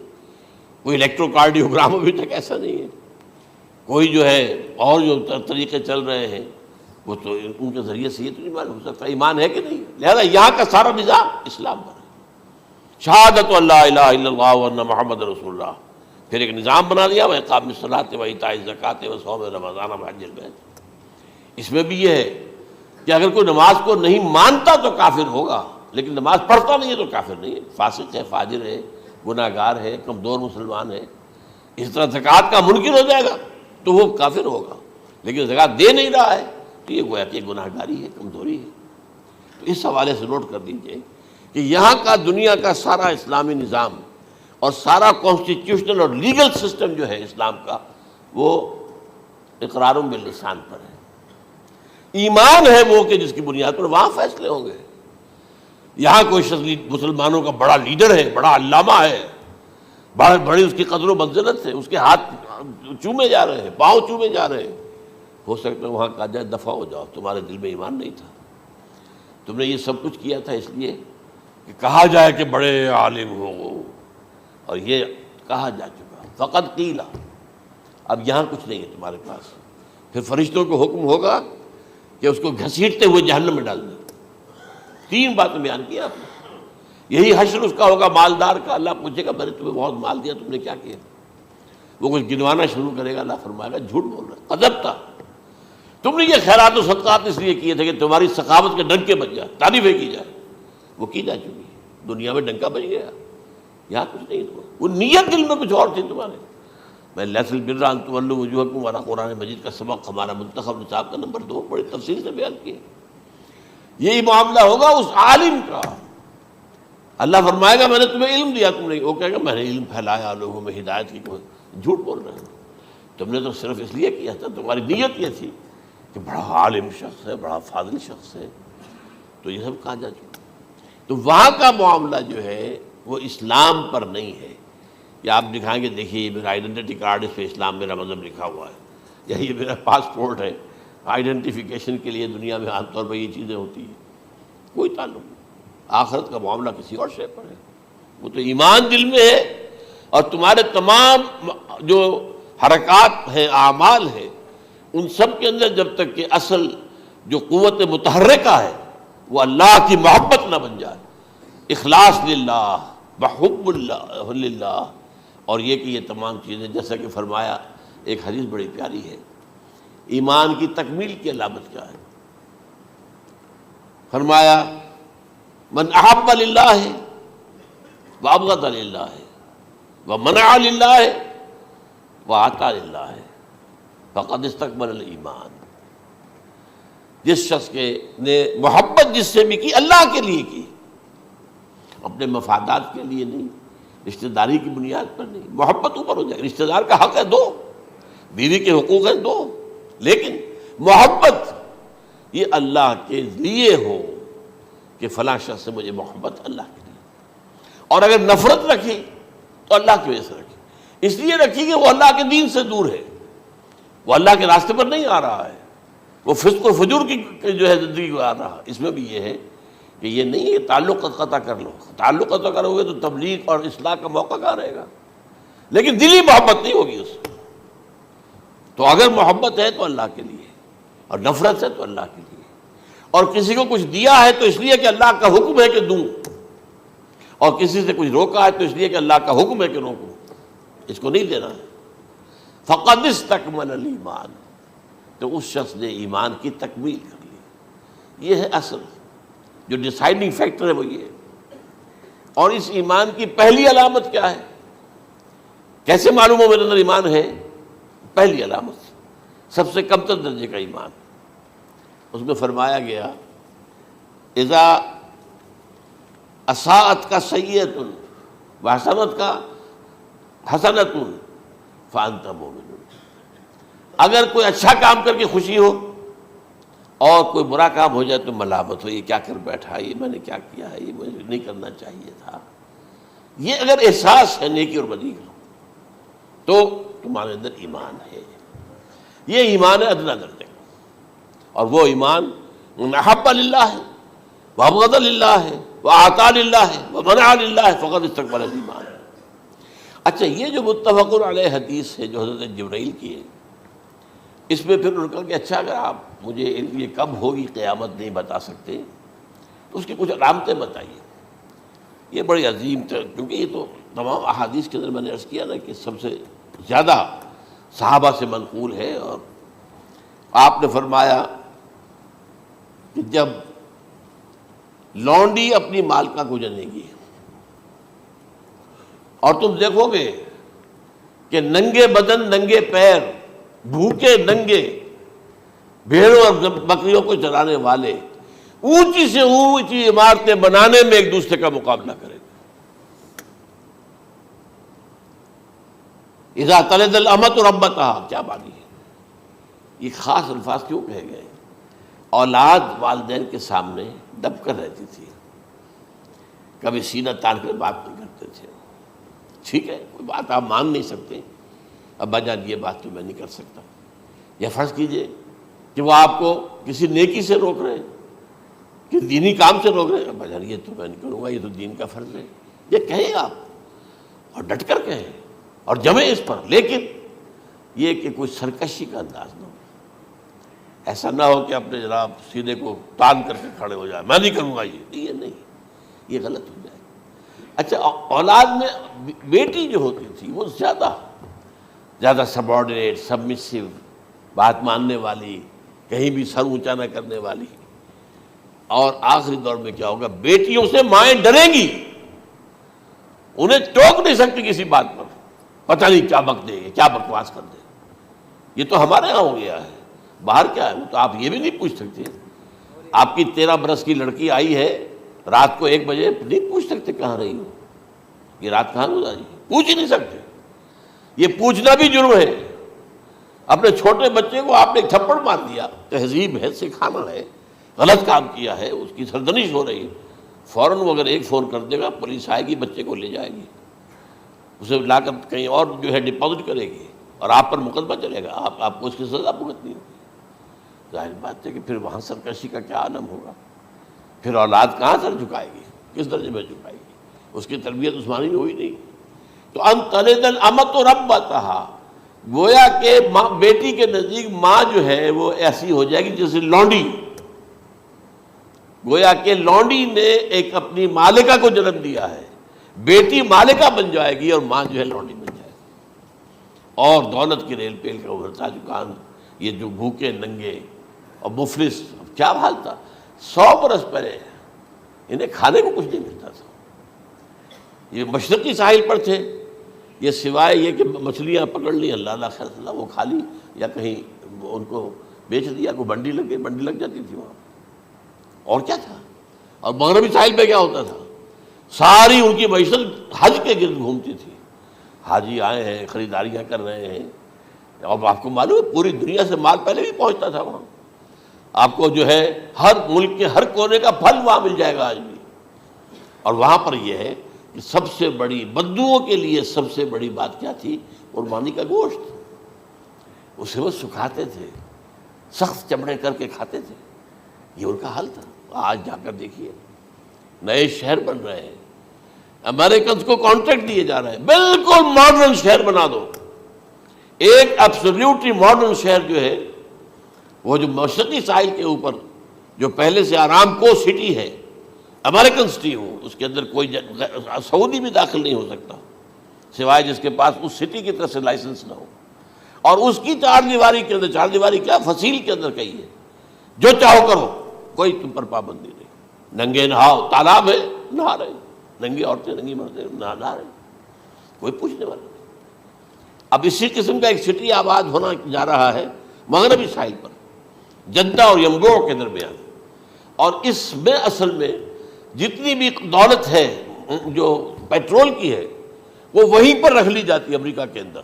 کوئی الیکٹروکارڈیوگرام ابھی تک ایسا نہیں ہے، کوئی جو ہے اور جو طریقے چل رہے ہیں وہ تو ان کے ذریعے سے یہ تو نہیں معلوم ہو سکتا ایمان ہے کہ نہیں۔ لہذا یہاں کا سارا نظام اسلام پر ہے، شہادت اللہ الہ الا اللہ وان محمد رسول اللہ، پھر ایک نظام بنا دیا، وہ اقام الصلاۃ و ایتاء الزکوٰۃ و صوم رمضان و حج البیت۔ اس میں بھی یہ ہے کہ اگر کوئی نماز کو نہیں مانتا تو کافر ہوگا، لیکن نماز پڑھتا نہیں ہے تو کافر نہیں ہے، فاسق ہے، فاجر ہے، گناہ گار ہے، کمزور مسلمان ہے۔ اس طرح زکوٰۃ کا منکر ہو جائے گا تو وہ کافر ہوگا، لیکن زکوٰۃ دے نہیں رہا ہے تو یہ گویا کہ گناہ گاری ہے، کمزوری ہے۔ تو اس حوالے سے نوٹ کر لیجئے کہ یہاں کا دنیا کا سارا اسلامی نظام اور سارا کانسٹیٹیوشنل اور لیگل سسٹم جو ہے اسلام کا، وہ اقرار باللسان پر ہے، ایمان ہے وہ کہ جس کی بنیاد پر وہاں فیصلے ہوں گے۔ یہاں کوئی شخص مسلمانوں کا بڑا لیڈر ہے، بڑا علامہ ہے، بڑی اس کی قدر و منزلت ہے، اس کے ہاتھ چومے جا رہے ہیں، پاؤں چومے جا رہے ہیں، ہو سکتا ہے وہاں کہا جائے دفع ہو جاؤ، تمہارے دل میں ایمان نہیں تھا، تم نے یہ سب کچھ کیا تھا اس لیے کہ کہا جائے کہ بڑے عالم ہو، اور یہ کہا جا چکا، فقط قیل، اب یہاں کچھ نہیں ہے تمہارے پاس۔ پھر فرشتوں کو حکم ہوگا کہ اس کو گھسیٹتے ہوئے جہنم میں ڈال دیں۔ 3 باتیں بیان کی آپ نے، یہی حشر اس کا ہوگا مالدار کا، اللہ پوچھے گا میں نے تمہیں بہت مال دیا، تم نے کیا کیا؟ وہ کچھ گنوانا شروع کرے گا، اللہ فرمائے گا جھوٹ بول رہا، قذبت، تم نے یہ خیرات و صدقات اس لیے کیے تھے کہ تمہاری سخاوت کے ڈنکے بج جائے، تعریفیں کی جائے، وہ کی جا چکی ہے، دنیا میں ڈنکا بج گیا، یہاں کچھ نہیں ہوا، وہ نیت دل میں کچھ اور تھی تمہارے۔ میں لیس البر ان تولوا وجوہکم والا قرآن مجید کا سبق ہمارا منتخب نصاب کا نمبر 2 بڑی تفصیل سے بیان کیا۔ یہی معاملہ ہوگا اس عالم کا، اللہ فرمائے گا میں نے تمہیں علم دیا، تم نے، وہ کہے گا میں نے علم پھیلایا لوگوں میں ہدایت کی، جھوٹ بول رہے ہیں، تم نے تو صرف اس لیے کیا تھا، تمہاری نیت یہ تھی کہ بڑا عالم شخص ہے، بڑا فاضل شخص ہے، تو یہ سب کہا جا چکا۔ تو وہاں کا معاملہ جو ہے وہ اسلام پر نہیں ہے، یا آپ دکھائیں گے دیکھیے یہ میرا آئیڈینٹی کارڈ، اس پہ اسلام میرا مذہب لکھا ہوا ہے، یا یہ میرا پاسپورٹ ہے، آئیڈینٹیفیکیشن کے لیے دنیا میں عام طور پر یہ چیزیں ہوتی ہیں، کوئی تعلق نہیں۔ آخرت کا معاملہ کسی اور شے پر ہے، وہ تو ایمان دل میں ہے، اور تمہارے تمام جو حرکات ہیں، اعمال ہیں، ان سب کے اندر جب تک کہ اصل جو قوت متحرکہ ہے وہ اللہ کی محبت نہ بن جائے. اخلاص للہ وحب اللہ للہ. اور یہ کہ یہ تمام چیزیں جیسا کہ فرمایا، ایک حدیث بڑی پیاری ہے، ایمان کی تکمیل کی علامت کیا ہے؟ فرمایا من احب للہ وابغض للہ ومنع للہ واعطى للہ فقد استکمل الایمان. جس شخص کے نے محبت جس سے بھی کی، اللہ کے لیے کی، اپنے مفادات کے لیے نہیں، رشتہ داری کی بنیاد پر نہیں. محبت اوپر ہو جائے، رشتہ دار کا حق ہے دو، بیوی کے حقوق ہیں دو، لیکن محبت یہ اللہ کے لیے ہو کہ فلاں شخص سے مجھے محبت اللہ کے لیے. اور اگر نفرت رکھی تو اللہ کی وجہ سے رکھی، اس لیے رکھی کہ وہ اللہ کے دین سے دور ہے، وہ اللہ کے راستے پر نہیں آ رہا ہے، وہ فسق و فجور کی جو ہے زندگی کو آ رہا. اس میں بھی یہ ہے کہ یہ نہیں ہے تعلق قطع کر لو، تعلق قطع کرو گے تو تبلیغ اور اصلاح کا موقع کہاں رہے گا، لیکن دلی محبت نہیں ہوگی اس میں. تو اگر محبت ہے تو اللہ کے لیے، اور نفرت ہے تو اللہ کے لیے. اور کسی کو کچھ دیا ہے تو اس لیے کہ اللہ کا حکم ہے کہ دوں، اور کسی سے کچھ روکا ہے تو اس لیے کہ اللہ کا حکم ہے کہ روکوں، اس کو نہیں دینا ہے. فقد استکمل الایمان، تو اس شخص نے ایمان کی تکمیل کر لی. یہ ہے اصل جو ڈیسائیڈنگ فیکٹر ہے، وہ یہ ہے. اور اس ایمان کی پہلی علامت کیا ہے؟ کیسے معلوم ہو میرے اندر ایمان ہے؟ پہلی علامت سب سے کم تر درجے کا ایمان، اس میں فرمایا گیا اذا اساءت کا سیئۃ وحسنت کا حسنۃ فانت مومن. اگر کوئی اچھا کام کر کے خوشی ہو اور کوئی برا کام ہو جائے تو ملامت ہو، یہ کیا کر بیٹھا، یہ میں نے کیا کیا ہے، یہ مجھے نہیں کرنا چاہیے تھا. یہ اگر احساس ہے نیکی اور بدی کا تو تمہارے اندر ایمان ہے. یہ ایمان ہے ادنا درجے کا. اور وہ ایمان من احب للہ ہے وابغض للہ ہے واعطى للہ ہے ومنع للہ فقد استکمل الایمان. اچھا، یہ جو متفق علیہ حدیث ہے جو حضرت جبرائیل کی ہے، اس میں پھر انہوں نے کہا کہ اچھا اگر آپ مجھے یہ کب ہوگی قیامت نہیں بتا سکتے تو اس کی کچھ علامتیں بتائیے. یہ بڑی عظیم تر، کیونکہ یہ تو تمام احادیث کے اندر میں نے عرض کیا نا کہ سب سے زیادہ صحابہ سے منقول ہے. اور آپ نے فرمایا کہ جب لونڈی اپنی مالکہ کو جنے گی اور تم دیکھو گے کہ ننگے بدن ننگے پیر بھوکے ننگے بھیڑوں اور بکریوں کو چرانے والے اونچی سے اونچی عمارتیں بنانے میں ایک دوسرے کا مقابلہ کریں گے. اذا تلد الامۃ ربتہا، کیا بانی ہے؟ یہ خاص الفاظ کیوں کہے گئے؟ اولاد والدین کے سامنے دب کر رہتی تھی، کبھی سینہ تان کر بات نہیں کرتے تھے. ٹھیک ہے، کوئی بات آپ مان نہیں سکتے، ابا جان یہ بات تو میں نہیں کر سکتا. یا فرض کیجئے کہ وہ آپ کو کسی نیکی سے روک رہے ہیں، کہ دینی کام سے روک رہے ہیں، ابا جان یہ تو میں نہیں کروں گا، یہ تو دین کا فرض ہے. یہ کہیں آپ، اور ڈٹ کر کہیں اور جمیں اس پر، لیکن یہ کہ کوئی سرکشی کا انداز نہ ہو. ایسا نہ ہو کہ اپنے جناب سینے کو تان کر کے کھڑے ہو جائے، میں نہیں کروں گا، یہ نہیں، یہ غلط ہو جائے. اچھا، اولاد میں بیٹی جو ہوتی تھی وہ زیادہ سبارڈینیٹ، سبمسیو، بات ماننے والی، کہیں بھی سر اونچا نہ کرنے والی. اور آخری دور میں کیا ہوگا؟ بیٹیوں سے مائیں ڈریں گی، انہیں ٹوک نہیں سکتی کسی بات پر، پتہ نہیں کیا بک دے گی، کیا بکواس کر دے. یہ تو ہمارے ہاں ہو گیا ہے. باہر کیا ہے وہ تو آپ یہ بھی نہیں پوچھ سکتے. آپ کی 13 برس کی لڑکی آئی ہے رات کو 1 بجے، نہیں پوچھ سکتے کہاں رہی ہو، یہ رات کہاں گزاری، پوچھ ہی نہیں سکتے. یہ پوچھنا بھی جرم ہے. اپنے چھوٹے بچے کو آپ نے ایک تھپڑ مار دیا، تہذیب ہے، سکھانا ہے، غلط کام کیا ہے، اس کی سرزنش ہو رہی ہے، فوراً وہ اگر ایک فون کر دے گا پولیس آئے گی، بچے کو لے جائے گی، اسے لا کر کہیں اور جو ہے ڈپازٹ کرے گی، اور آپ پر مقدمہ چلے گا، آپ کو اس کی سزا بھگتنی ہوگی. ظاہر بات ہے کہ پھر وہاں سرکشی کا کیا عالم ہوگا. پھر اولاد کہاں سر جھکائے گی، کس درجے میں جھکائے گی؟ اس کی تربیت عثمانی ہوئی نہیں. تو ان تلد الامۃ ربتہا، گویا کہ بیٹی کے نزدیک ماں جو ہے وہ ایسی ہو جائے گی جیسے لونڈی. گویا کہ لونڈی نے ایک اپنی مالکہ کو جنم دیا ہے، بیٹی مالکہ بن جائے گی اور ماں جو ہے لونڈی بن جائے گی، اور دولت کی ریل پیل کا ابھرتا دکان، یہ جو بھوکے ننگے اور مفلس، کیا حال تھا 100 برس پہلے، انہیں کھانے کو کچھ نہیں ملتا تھا۔ یہ مشرقی ساحل پر تھے، یہ سوائے یہ کہ مچھلیاں پکڑ لی، اللہ خیر اللہ وہ کھا لی، یا کہیں ان کو بیچ دیا، کوئی بنڈی لگ گئی، بنڈی لگ جاتی تھی وہاں، اور کیا تھا۔ اور مغربی ساحل پہ کیا ہوتا تھا، ساری ان کی معیشت حج کے گرد گھومتی تھی، حاجی آئے ہیں، خریداریاں کر رہے ہیں، اور آپ کو معلوم ہے پوری دنیا سے مال پہلے بھی پہنچتا تھا وہاں، آپ کو جو ہے ہر ملک کے ہر کونے کا پھل وہاں مل جائے گا آج بھی۔ اور وہاں پر یہ ہے کہ سب سے بڑی بدوؤں کے لیے سب سے بڑی بات کیا تھی، قربانی کا گوشت، اسے وہ سکھاتے تھے، سخت چمڑے کر کے کھاتے تھے، یہ ان کا حل تھا۔ آج جا کر دیکھیے نئے شہر بن رہے ہیں، امریکنز کو کانٹریکٹ دیے جا رہے ہیں، بالکل ماڈرن شہر بنا دو، ایک ایبسلیوٹلی ماڈرن شہر جو ہے وہ جو مشرقی ساحل کے اوپر جو پہلے سے آرام کو سٹی ہے، امریکن سٹی ہو، اس کے اندر کوئی سعودی بھی داخل نہیں ہو سکتا سوائے جس کے پاس اس سٹی کی طرف سے لائسنس نہ ہو، اور اس کی چار دیواری کے اندر، چار دیواری کیا فصیل کے اندر کہی ہے، جو چاہو کرو، کوئی تم پر پابندی نہیں، ننگے نہاؤ، تالاب ہے نہا رہے، ننگی عورتیں ننگی مردیں نہا رہے، کوئی پوچھنے والا نہیں۔ اب اسی قسم کا ایک سٹی آباد ہونا جا رہا ہے مغربی ساحل پر، جدہ اور ینبوع کے درمیان، اور اس میں اصل میں جتنی بھی دولت ہے جو پیٹرول کی ہے وہ وہیں پر رکھ لی جاتی ہے امریکہ کے اندر،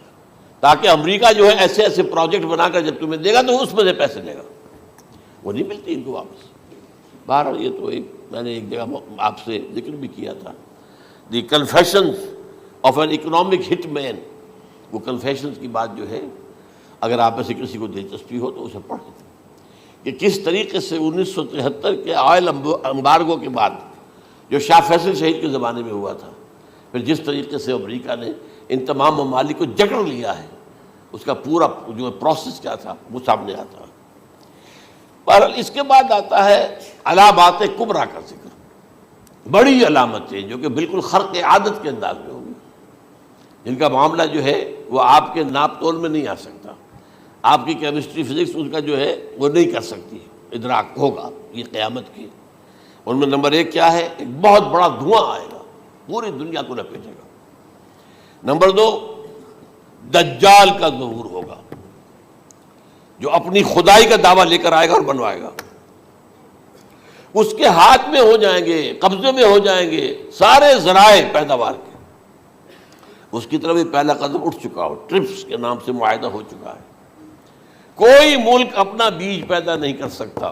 تاکہ امریکہ جو ہے ایسے ایسے پروجیکٹ بنا کر جب تمہیں دے گا تو اس میں سے پیسے لے گا، وہ نہیں ملتی ان کو واپس۔ بہرحال یہ تو میں نے ایک جگہ آپ سے ذکر بھی کیا تھا، دی کنفیشنز آف این اکنامک ہٹ مین، وہ کنفیشنز کی بات جو ہے اگر آپ میں سے کسی کو دلچسپی ہو تو اسے پڑھیں، کہ کس طریقے سے 1973 کے آئل امبارگو کے بعد جو شاہ فیصل شہید کے زمانے میں ہوا تھا، پھر جس طریقے سے امریکہ نے ان تمام ممالک کو جکڑ لیا ہے، اس کا پورا جو پروسیس کیا تھا وہ سامنے آتا ہے۔ بہرحال اس کے بعد آتا ہے علامات کبریٰ کا ذکر، بڑی علامتیں جو کہ بالکل خرق عادت کے انداز میں ہوگی، جن کا معاملہ جو ہے وہ آپ کے ناپ تول میں نہیں آ سکتا، آپ کی کیمسٹری فزکس اس کا جو ہے وہ نہیں کر سکتی، ادراک ہوگا یہ قیامت کی۔ ان میں نمبر 1 کیا ہے، ایک بہت بڑا دھواں آئے گا، پوری دنیا کو لپیٹے گا۔ نمبر 2 دجال کا ظہور ہوگا، جو اپنی خدائی کا دعویٰ لے کر آئے گا اور بنوائے گا، اس کے ہاتھ میں ہو جائیں گے، قبضے میں ہو جائیں گے سارے ذرائع پیداوار کے، اس کی طرف بھی پہلا قدم اٹھ چکا ہو، ٹرپس کے نام سے معاہدہ ہو چکا ہے، کوئی ملک اپنا بیج پیدا نہیں کر سکتا،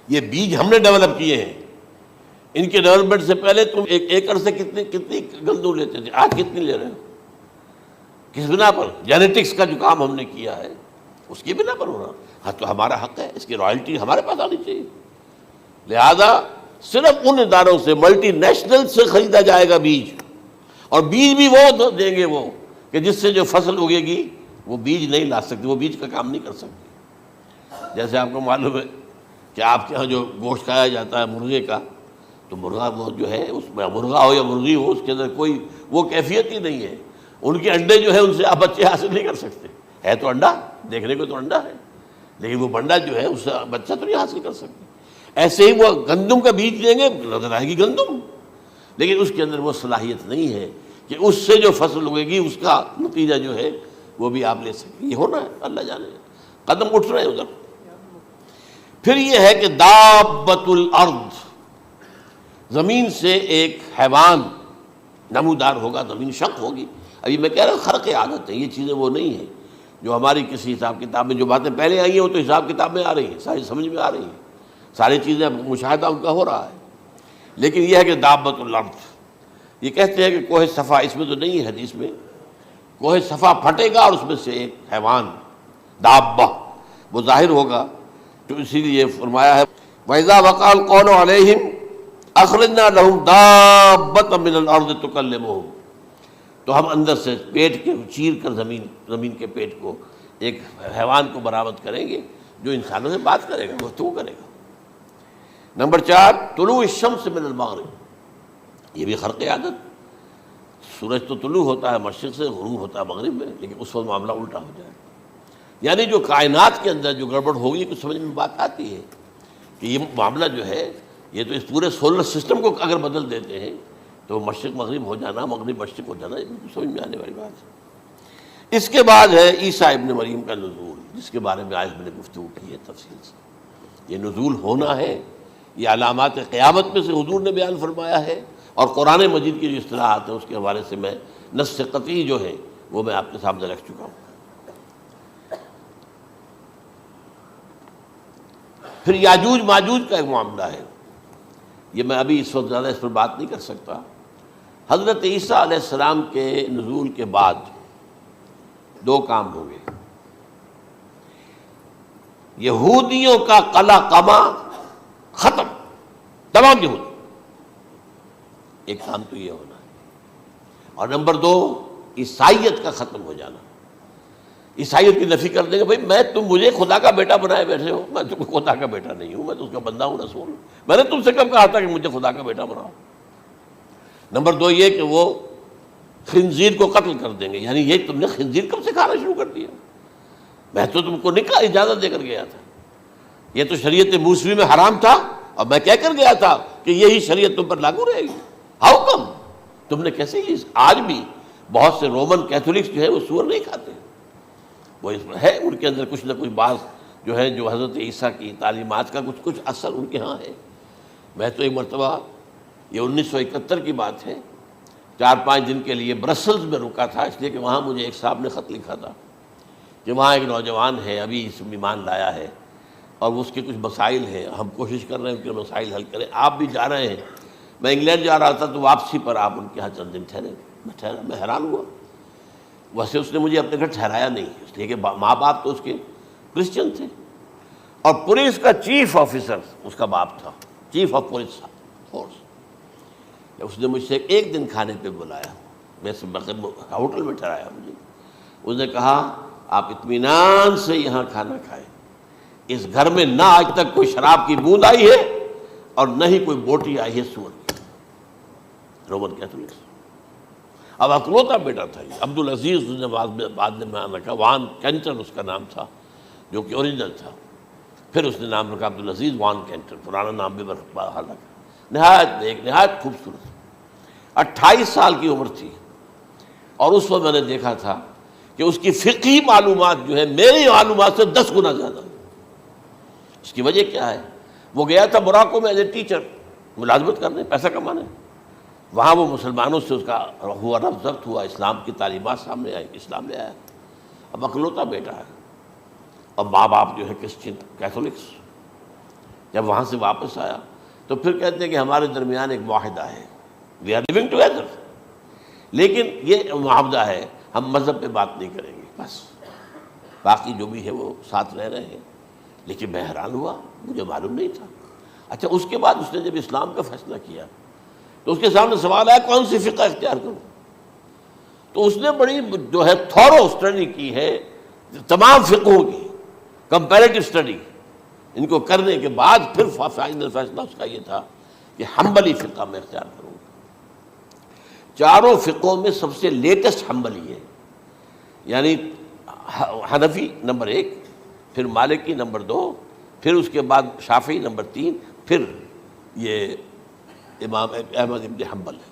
یہ بیج ہم نے ڈیولپ کیے ہیں، ان کے ڈیولپمنٹ سے پہلے تم ایک ایکڑ سے کتنی گندم لیتے تھے، آج کتنی لے رہے ہو، کس بنا پر؟ جینیٹکس کا جو کام ہم نے کیا ہے اس کی بنا پر ہو رہا، ہاں تو ہمارا حق ہے، اس کی رائلٹی ہمارے پاس آنی چاہیے، لہذا صرف ان اداروں سے ملٹی نیشنل سے خریدا جائے گا بیج، اور بیج بھی وہ دیں گے وہ کہ جس سے جو فصل اگے گی وہ بیج نہیں لا سکتی، وہ بیج کا کام نہیں کر سکتی۔ جیسے آپ کو معلوم ہے کہ آپ کے ہاں جو گوشت کھایا جاتا ہے مرغے کا، تو مرغا وہ جو ہے اس میں مرغا ہو یا مرغی ہو، اس کے اندر کوئی وہ کیفیت ہی نہیں ہے، ان کے انڈے جو ہے ان سے آپ بچے حاصل نہیں کر سکتے، ہے تو انڈا، دیکھنے کو تو انڈا ہے، لیکن وہ بنڈا جو ہے اس سے بچہ تو نہیں حاصل کر سکتے۔ ایسے ہی وہ گندم کا بیج دیں گے، نظر آئے گی گندم، لیکن اس کے اندر وہ صلاحیت نہیں ہے کہ اس سے جو فصل اگے گی اس کا نتیجہ جو ہے وہ بھی آپ لے سکیں، یہ ہونا ہے، اللہ جانے، قدم اٹھ رہے ہیں ادھر۔ پھر یہ ہے کہ دابۃ الارض، زمین سے ایک حیوان نمودار ہوگا، زمین شق ہوگی۔ ابھی میں کہہ رہا ہوں خرق عادت ہے، یہ چیزیں وہ نہیں ہیں جو ہماری کسی حساب کتاب میں جو باتیں پہلے آئی ہیں وہ تو حساب کتاب میں آ رہی ہیں، ساری سمجھ میں آ رہی ہیں، ساری چیزیں مشاہدہ ان کا ہو رہا ہے، لیکن یہ ہے کہ دابۃ الارض، یہ کہتے ہیں کہ کوہ صفا، اس میں تو نہیں ہے حدیث میں، کوہ صفا پھٹے گا اور اس میں سے ایک حیوان دابہ وہ ظاہر ہوگا، تو اسی لیے فرمایا ہے وَإِذَا وَقَعَ الْقَوْلُ عَلَيْهِمْ أَخْرَجْنَا لَهُمْ دَابَّةً مِّنَ الْأَرْضِ تُكَلِّمُهُمْ، تو ہم اندر سے پیٹ کے چیر کر زمین کے پیٹ کو ایک حیوان کو برآمد کریں گے جو انسانوں سے بات کرے گا، گفتگو کرے گا۔ نمبر 4 طلوع الشمس من المغرب، یہ بھی خرق عادت، سورج تو طلوع ہوتا ہے مشرق سے، غروب ہوتا ہے مغرب میں، لیکن اس وقت معاملہ الٹا ہو جائے، یعنی جو کائنات کے اندر جو گڑبڑ ہوگی کچھ سمجھ میں بات آتی ہے کہ یہ معاملہ جو ہے، یہ تو اس پورے سولر سسٹم کو اگر بدل دیتے ہیں تو مشرق مغرب ہو جانا، مغرب مشرق ہو جانا، یہ سمجھ میں آنے والی بات ہے۔ اس کے بعد ہے عیسیٰ ابن مریم کا نزول، جس کے بارے میں آج میں نے گفتگو کی ہے تفصیل سے۔ یہ نزول ہونا ہے، یہ علامات قیامت میں سے حضور نے بیان فرمایا ہے، اور قرآن مجید کی جو اصطلاحات ہیں اس کے حوالے سے میں نص قطعی جو ہے وہ میں آپ کے سامنے رکھ چکا ہوں۔ پھر یاجوج ماجوج کا ایک معاملہ ہے، یہ میں ابھی اس وقت زیادہ اس پر بات نہیں کر سکتا۔ حضرت عیسیٰ علیہ السلام کے نزول کے بعد 2 کام ہوں گے، یہودیوں کا قلع قمع ختم، تمام یہود، ایک کام تو یہ ہونا ہے، اور نمبر 2 عیسائیت کا ختم ہو جانا، عیسائیت کی نفی کر دیں گے، بھائی تم مجھے خدا کا بیٹا بنائے بیٹھے ہو، میں تم خدا کا بیٹا نہیں ہوں، میں تو اس کا بندہ ہوں، رسول ہوں، میں نے تم سے کب کہا تھا کہ مجھے خدا کا بیٹا بناؤ۔ نمبر 2 یہ کہ وہ خنزیر کو قتل کر دیں گے، یعنی یہ تم نے خنزیر کب سے کھانا شروع کر دیا، میں تو تم کو نکاح اجازت دے کر گیا تھا، یہ تو شریعت موسوی میں حرام تھا، اور میں کہہ کر گیا تھا کہ یہی شریعت تم پر لاگو رہے گی، ہاؤ کم تم نے کیسے یہ؟ آج بھی بہت سے رومن کیتھولکس جو ہے وہ سور نہیں کھاتے، وہ اس میں ہے ان کے اندر کچھ نہ کچھ بعض جو ہے جو حضرت عیسیٰ کی تعلیمات کا کچھ اثر ان کے ہاں ہے۔ میں تو ایک مرتبہ، یہ 1971 کی بات ہے، 4-5 دن کے لیے برسلز میں رکا تھا، اس لیے کہ وہاں مجھے ایک صاحب نے خط لکھا تھا کہ وہاں ایک نوجوان ہے، ابھی اس ایمان لایا ہے، اور اس کے کچھ مسائل ہیں، ہم کوشش کر رہے ہیں ان کے مسائل حل کریں، آپ بھی جا رہے ہیں۔ میں انگلینڈ جا رہا تھا تو واپسی پر آپ ان کے یہاں چند دن ٹھہرے، میں حیران ہوا، ویسے اس نے مجھے اپنے گھر ٹھہرایا نہیں، اس لیے کہ ماں باپ تو اس کے کرسچن تھے، اور پولیس کا چیف آفیسر اس کا باپ تھا، چیف آف پولیس فورس۔ اس نے مجھ سے 1 دن کھانے پہ بلایا، میں سے ہوٹل میں ٹھہرایا مجھے، اس نے کہا آپ اطمینان سے یہاں کھانا کھائیں، اس گھر میں نہ آج تک کوئی شراب کی بوند آئی ہے اور نہ ہی کوئی بوٹی آئی ہے سور کی۔ رومن کیتھولکس، اب اکلوتا بیٹا تھا یہ، عبدالعزیز اس نے بعد میں نام رکھا، وان کینٹر اس کا نام تھا جو کہ اوریجنل تھا، پھر اس نے نام رکھا عبدالعزیز وان کینٹر، پرانا نام بھی بہرحال رکھا۔ نہایت خوبصورت، 28 سال کی عمر تھی، اور اس وقت میں نے دیکھا تھا کہ اس کی فقہی معلومات جو ہے میری معلومات سے 10 گنا زیادہ۔ اس کی وجہ کیا ہے؟ وہ گیا تھا موراکو میں ایز اے ٹیچر ملازمت کرنے، پیسہ کمانے، وہاں وہ مسلمانوں سے اس کا ہوا ربط ضبط ہوا، اسلام کی تعلیمات سامنے آئی، اسلام لے آیا، اب اکلوتا بیٹا ہے، اور ماں باپ جو ہے کرسچن کیتھولکس۔ جب وہاں سے واپس آیا تو پھر کہتے ہیں کہ ہمارے درمیان ایک معاہدہ ہے، وی آر لیونگ ٹوگیدر، لیکن یہ معاہدہ ہے ہم مذہب پہ بات نہیں کریں گے، بس باقی جو بھی ہے وہ ساتھ رہ رہے ہیں۔ لیکن میں حیران ہوا، مجھے معلوم نہیں تھا۔ اچھا، اس کے بعد اس نے جب اسلام کا فیصلہ کیا تو اس کے سامنے سوال آیا کون سی فقہ اختیار کروں، تو اس نے بڑی جو ہے تھورو اسٹڈی کی ہے تمام فقہوں کی، کمپیریٹو اسٹڈی، ان کو کرنے کے بعد پھر فائنل فیصلہ اس کا یہ تھا کہ حنبلی فقہ میں اختیار کروں گا۔ 4 فقہوں میں سب سے لیٹسٹ حنبلی ہے، یعنی حنفی نمبر 1، پھر مالکی نمبر 2، پھر اس کے بعد شافعی نمبر 3، پھر یہ امام احمد ابن حنبل ہے۔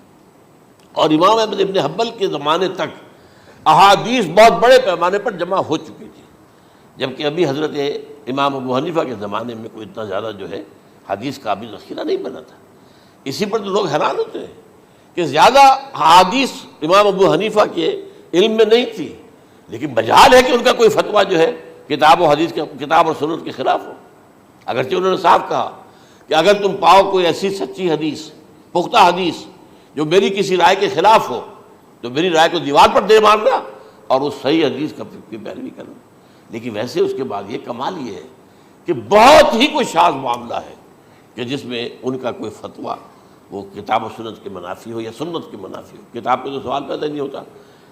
اور امام احمد ابن حنبل کے زمانے تک احادیث بہت بڑے پیمانے پر جمع ہو چکی تھی، جبکہ ابھی حضرت امام ابو حنیفہ کے زمانے میں کوئی اتنا زیادہ جو ہے حدیث کا بھی ذخیرہ نہیں بنا تھا۔ اسی پر تو لوگ حیران ہوتے ہیں کہ زیادہ حدیث امام ابو حنیفہ کے علم میں نہیں تھی، لیکن مجال ہے کہ ان کا کوئی فتویٰ جو ہے کتاب و حدیث کے، کتاب اور سنت کے خلاف ہو، اگرچہ انہوں نے صاف کہا کہ اگر تم پاؤ کوئی ایسی سچی حدیث، پختہ حدیث جو میری کسی رائے کے خلاف ہو تو میری رائے کو دیوار پر دے مارنا اور اس صحیح حدیث کی پیروی کرنا۔ لیکن ویسے اس کے بعد یہ کمال یہ ہے کہ بہت ہی کوئی شاذ معاملہ ہے کہ جس میں ان کا کوئی فتویٰ وہ کتاب و سنت کے منافی ہو یا سنت کے منافی ہو۔ کتاب پہ تو سوال پیدا نہیں ہوتا،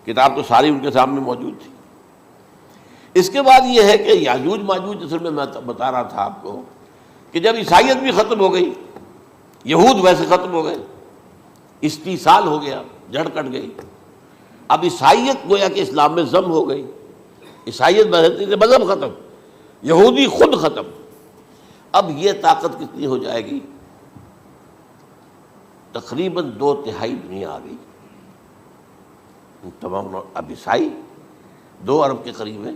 کتاب تو ساری ان کے سامنے موجود تھی۔ اس کے بعد یہ ہے کہ یاجوج ماجوج، اصل میں بتا رہا تھا آپ کو کہ جب عیسائیت بھی ختم ہو گئی، یہود ویسے ختم ہو گئے، استیصال ہو گیا، جڑ کٹ گئی، اب عیسائیت گویا کہ اسلام میں ضم ہو گئی، عیسائیت مذہب ختم، یہودی خود ختم، اب یہ طاقت کتنی ہو جائے گی؟ تقریباً 2/3 دنیا آ گئی، تمام اب عیسائی 2 ارب کے قریب ہیں،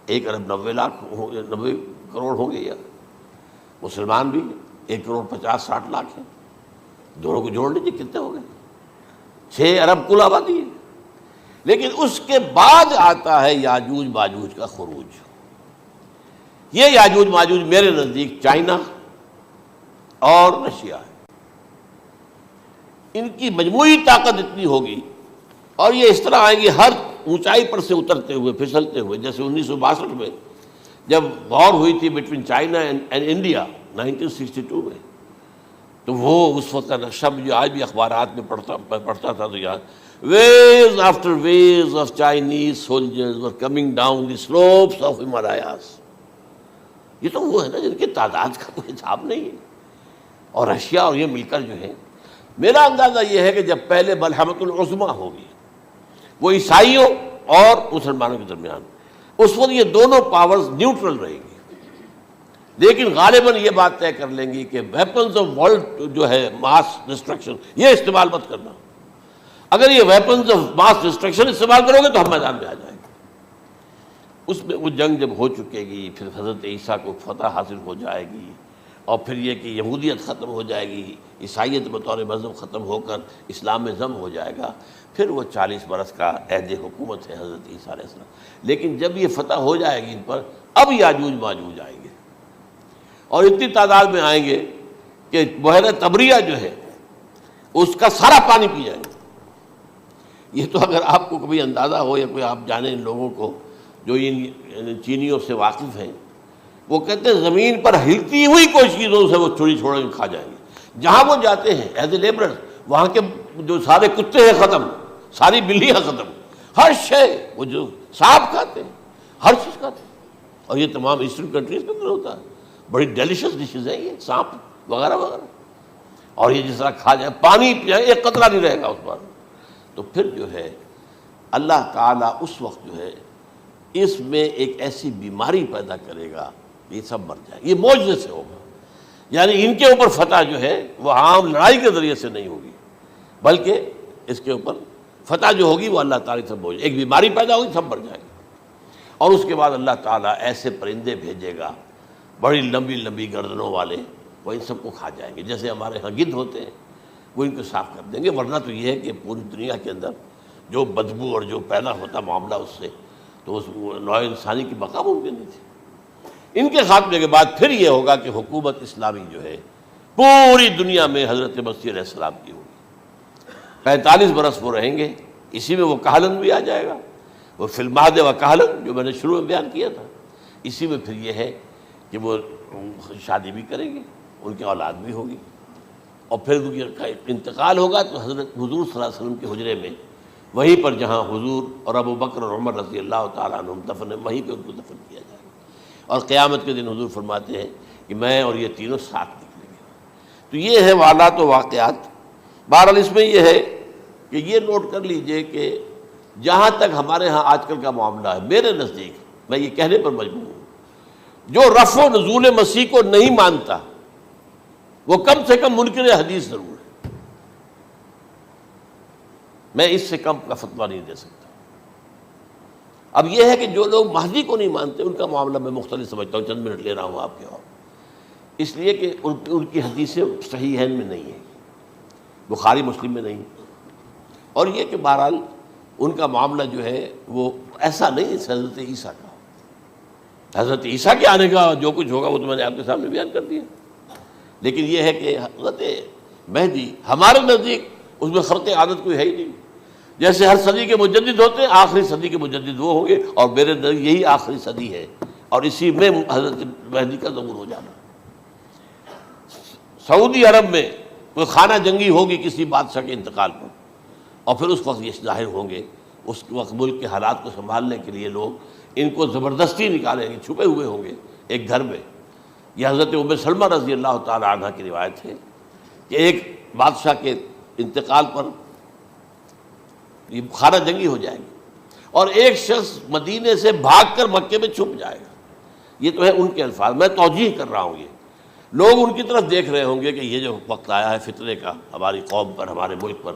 1 ارب 90 کروڑ ہوں گے، یا مسلمان بھی 1 کروڑ 50-60 لاکھ ہیں، دونوں کو جوڑ لیجیے کتنے ہو گئے؟ 6 ارب کل آبادی ہے۔ لیکن اس کے بعد آتا ہے یاجوج ماجوج کا خروج۔ یہ یاجوج ماجوج میرے نزدیک چائنا اور رشیا ہے، ان کی مجموعی طاقت اتنی ہوگی، اور یہ اس طرح آئیں گے ہر اونچائی پر سے اترتے ہوئے، پھسلتے ہوئے، جیسے 1962 میں جب وار ہوئی تھی بٹوین چائنا اینڈ انڈیا 1962 میں، تو وہ اس وقت کا نقشہ مجھے آج بھی اخبارات میں پڑھتا تھا تو یاد، waves after waves of Chinese soldiers were coming down the slopes of Himalayas۔ یہ تو وہ ہے نا جن کی تعداد کا کوئی حساب نہیں ہے، اور رشیا اور یہ مل کر جو ہے، میرا اندازہ یہ ہے کہ جب پہلے ملحمۃ العظمیٰ ہوگی وہ عیسائیوں اور مسلمانوں کے درمیان، اس وقت یہ دونوں پاورز نیوٹرل رہیں گی، لیکن غالباً یہ بات طے کر لیں گی کہ ویپنز آف ورلڈ جو ہے ماس ڈسٹرکشن، یہ استعمال مت کرنا، اگر یہ ویپنز آف ماس ڈسٹرکشن استعمال کرو گے تو ہم میدان میں آ جائیں گے۔ اس میں وہ جنگ جب ہو چکے گی، پھر حضرت عیسیٰ کو فتح حاصل ہو جائے گی، اور پھر یہ کہ یہودیت ختم ہو جائے گی، عیسائیت بطور مذہب ختم ہو کر اسلام میں ضم ہو جائے گا، پھر وہ 40 برس کا عہد حکومت ہے حضرت عیسیٰ علیہ السلام۔ لیکن جب یہ فتح ہو جائے گی ان پر، اب یاجوج ماجوج آئیں گے، اور اتنی تعداد میں آئیں گے کہ بحیرہ طبریہ جو ہے اس کا سارا پانی پی جائیں گے۔ یہ تو اگر آپ کو کبھی اندازہ ہو، یا کوئی آپ جانیں ان لوگوں کو جو ان چینیوں سے واقف ہیں، وہ کہتے ہیں زمین پر ہلتی ہوئی کوئی چیزوں سے وہ چھوڑی چھوڑ کے کھا جائیں گے۔ جہاں وہ جاتے ہیں ایز اے لیبرر، وہاں کے جو سارے کتے ہیں ختم، ساری بلیاں ختم، ہر شے، وہ جو سانپ کھاتے ہیں، ہر چیز کھاتے ہیں، اور یہ تمام ایسٹرن کنٹریز کے اندر ہوتا ہے، بڑی ڈیلیشس ڈشز ہیں یہ سانپ وغیرہ وغیرہ، اور یہ جس طرح کھا جائے، پانی پئے، ایک قطرہ نہیں رہے گا اس پر۔ تو پھر جو ہے اللہ تعالیٰ اس وقت جو ہے اس میں ایک ایسی بیماری پیدا کرے گا، یہ سب مر جائے، یہ معجزے سے ہوگا، یعنی ان کے اوپر فتح جو ہے وہ عام لڑائی کے ذریعے سے نہیں ہوگی، بلکہ اس کے اوپر فتح جو ہوگی وہ اللہ تعالیٰ سے ہوگی، ایک بیماری پیدا ہوگی، سب مر جائیں گے، اور اس کے بعد اللہ تعالیٰ ایسے پرندے بھیجے گا بڑی لمبی لمبی گردنوں والے، وہ ان سب کو کھا جائیں گے، جیسے ہمارے ہاں گدھ ہوتے ہیں، وہ ان کو صاف کر دیں گے۔ ورنہ تو یہ ہے کہ پوری دنیا کے اندر جو بدبو اور جو پیدا ہوتا معاملہ اس سے، تو اس نوع انسانی کی بقا ممکن نہیں تھی۔ ان کے خاتمے کے بعد پھر یہ ہوگا کہ حکومت اسلامی جو ہے پوری دنیا میں حضرت مسیح علیہ السلام کی ہوگی، 45 برس وہ رہیں گے، اسی میں وہ کہلن بھی آ جائے گا، وہ فی المہد و کہلن جو میں نے شروع میں بیان کیا تھا، اسی میں پھر یہ ہے کہ وہ شادی بھی کریں گے، ان کی اولاد بھی ہوگی، اور پھر ان کا انتقال ہوگا تو حضرت حضور صلی اللہ علیہ وسلم کے حجرے میں، وہیں پر جہاں حضور اور ابو بکر اور عمر رضی اللہ تعالیٰ عنہم دفن ہیں، وہیں پہ ان کو دفن کیا جائے گا، اور قیامت کے دن حضور فرماتے ہیں کہ میں اور یہ تینوں ساتھ نکلیں گے۔ تو یہ ہے والات و واقعات۔ بہرحال اس میں یہ ہے کہ یہ نوٹ کر لیجئے کہ جہاں تک ہمارے ہاں آج کل کا معاملہ ہے، میرے نزدیک میں یہ کہنے پر مجبور ہوں، جو رفع و نزول مسیح کو نہیں مانتا وہ کم سے کم منکر حدیث ضرور ہے، میں اس سے کم کا فتویٰ نہیں دے سکتا۔ اب یہ ہے کہ جو لوگ مہدی کو نہیں مانتے ان کا معاملہ میں مختلف سمجھتا ہوں، چند منٹ لے رہا ہوں آپ کے، اور اس لیے کہ ان کی حدیثیں صحیحین میں نہیں ہیں، بخاری مسلم میں نہیں، اور یہ کہ بہرحال ان کا معاملہ جو ہے وہ ایسا نہیں ہے حضرت عیسیٰ کا۔ حضرت عیسیٰ کے آنے کا جو کچھ ہوگا وہ تو میں نے آپ کے سامنے بیان کر دیا، لیکن یہ ہے کہ حضرت مہدی ہمارے نزدیک اس میں خرق عادت کوئی ہے ہی نہیں، جیسے ہر صدی کے مجدد ہوتے ہیں، آخری صدی کے مجدد وہ ہوں گے، اور میرے نزدیک یہی آخری صدی ہے، اور اسی میں حضرت مہدی کا ظہور ہو جانا۔ سعودی عرب میں کوئی خانہ جنگی ہوگی کسی بادشاہ کے انتقال پر، اور پھر اس وقت یہ ظاہر ہوں گے، اس وقت ملک کے حالات کو سنبھالنے کے لیے لوگ ان کو زبردستی نکالیں گے، چھپے ہوئے ہوں گے ایک گھر میں، یہ حضرت ام سلمہ رضی اللہ تعالی عنہ کی روایت ہے کہ ایک بادشاہ کے انتقال پر یہ خانہ جنگی ہو جائے گی اور ایک شخص مدینے سے بھاگ کر مکے میں چھپ جائے گا. یہ تو ہے ان کے الفاظ، میں توجیہ کر رہا ہوں. یہ لوگ ان کی طرف دیکھ رہے ہوں گے کہ یہ جو وقت آیا ہے فتنے کا ہماری قوم پر، ہمارے ملک پر،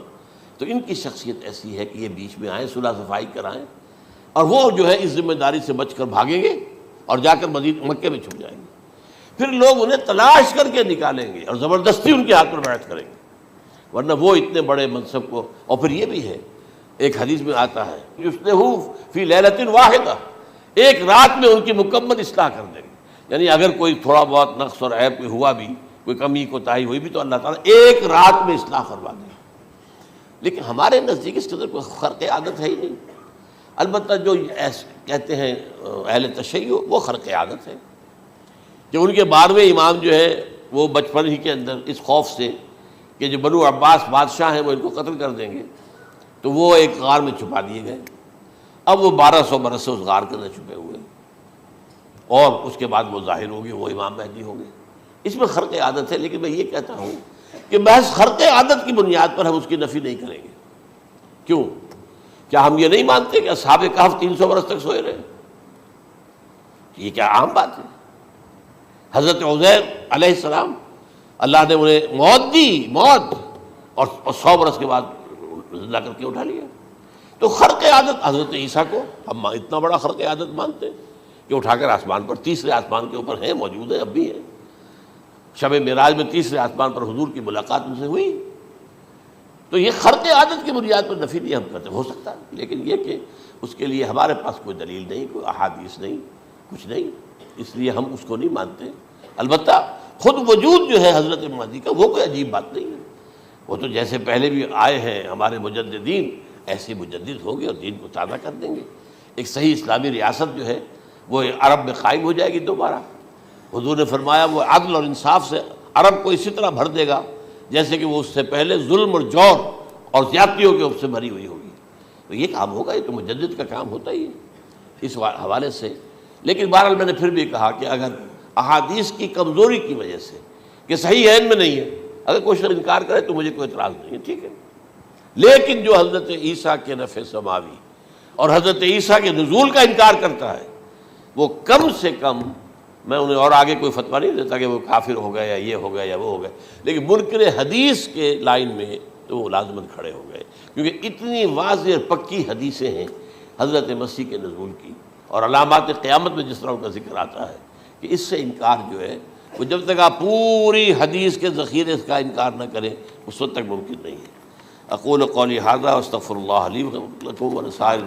تو ان کی شخصیت ایسی ہے کہ یہ بیچ میں آئیں، صلح صفائی کرائیں، اور وہ جو ہے اس ذمہ داری سے بچ کر بھاگیں گے اور جا کر مکے میں چھپ جائیں گے. پھر لوگ انہیں تلاش کر کے نکالیں گے اور زبردستی ان کے ہاتھ پر بیعت کریں گے، ورنہ وہ اتنے بڑے منصب کو. اور پھر یہ بھی ہے، ایک حدیث میں آتا ہے یصلحُ فی لیلۃ واحدہ، ایک رات میں ان کی مکمل اصلاح کر دیں گے. یعنی اگر کوئی تھوڑا بہت نقص اور عیب کوئی ہوا بھی، کوئی کمی کوتاہی ہوئی بھی، تو اللہ تعالیٰ ایک رات میں اصلاح کروا دیں. لیکن ہمارے نزدیک اس قدر کوئی خرق عادت ہے ہی نہیں. البتہ جو کہتے ہیں اہل تشیع، وہ خرق عادت ہے کہ ان کے 12ویں امام جو ہے وہ بچپن ہی کے اندر اس خوف سے کہ جو بنو عباس بادشاہ ہیں وہ ان کو قتل کر دیں گے، تو وہ ایک غار میں چھپا دیے گئے. اب وہ 1200 برس سے اس غار کے اندر چھپے ہوئے، اور اس کے بعد وہ ظاہر ہوگی، وہ امام مہدی ہوں گے. اس میں خرق عادت ہے. لیکن میں یہ کہتا ہوں کہ محض خرق عادت کی بنیاد پر ہم اس کی نفی نہیں کریں گے. کیوں؟ کیا ہم یہ نہیں مانتے کہ اصحاب کہف 300 برس تک سوئے رہے؟ یہ کیا عام بات ہے؟ حضرت عزیر علیہ السلام، اللہ نے انہیں موت دی، موت، اور 100 برس کے بعد زندہ کر کے اٹھا لیا. تو خرق عادت حضرت عیسیٰ کو ہم اتنا بڑا خرق عادت مانتے ہیں کہ اٹھا کر آسمان پر، تیسرے آسمان کے اوپر ہیں، موجود ہیں، اب بھی ہیں. شب معراج میں تیسرے آسمان پر حضور کی ملاقات ان سے ہوئی. تو یہ خرق عادت کی بنیاد پر نفی نہیں ہم کرتے. ہو سکتا ہے، لیکن یہ کہ اس کے لیے ہمارے پاس کوئی دلیل نہیں، کوئی احادیث نہیں، کچھ نہیں، اس لیے ہم اس کو نہیں مانتے. البتہ خود وجود جو ہے حضرت مہدی کا، وہ کوئی عجیب بات نہیں ہے. وہ تو جیسے پہلے بھی آئے ہیں ہمارے مجددین، ایسے مجدد ہوں گے اور دین کو تازہ کر دیں گے. ایک صحیح اسلامی ریاست جو ہے وہ عرب میں قائم ہو جائے گی دوبارہ. حضور نے فرمایا وہ عدل اور انصاف سے عرب کو اسی طرح بھر دے گا جیسے کہ وہ اس سے پہلے ظلم اور جور اور زیادتیوں کے سے بھری ہوئی ہوگی. تو یہ کام ہوگا، یہ تو مجدد کا کام ہوتا ہی ہے اس حوالے سے. لیکن بہرحال میں نے پھر بھی کہا کہ اگر احادیث کی کمزوری کی وجہ سے کہ صحیح عین میں نہیں ہے، اگر کوئی شخص انکار کرے تو مجھے کوئی اعتراض نہیں ہے، ٹھیک ہے. لیکن جو حضرت عیسیٰ کے نفع سماوی اور حضرت عیسیٰ کے نزول کا انکار کرتا ہے، وہ کم سے کم، میں انہیں اور آگے کوئی فتویٰ نہیں دیتا کہ وہ کافر ہو گئے یا یہ ہو گئے یا وہ ہو گئے، لیکن منکر حدیث کے لائن میں تو وہ لازمت کھڑے ہو گئے، کیونکہ اتنی واضح اور پکی حدیثیں ہیں حضرت مسیح کے نزول کی، اور علامات قیامت میں جس طرح ان کا ذکر آتا ہے کہ اس سے انکار جو ہے وہ جب تک آپ پوری حدیث کے ذخیرے کا انکار نہ کریں اس وقت تک ممکن نہیں ہے. اقول قولی ھذا واستغفر اللہ لی ولکم ولسائر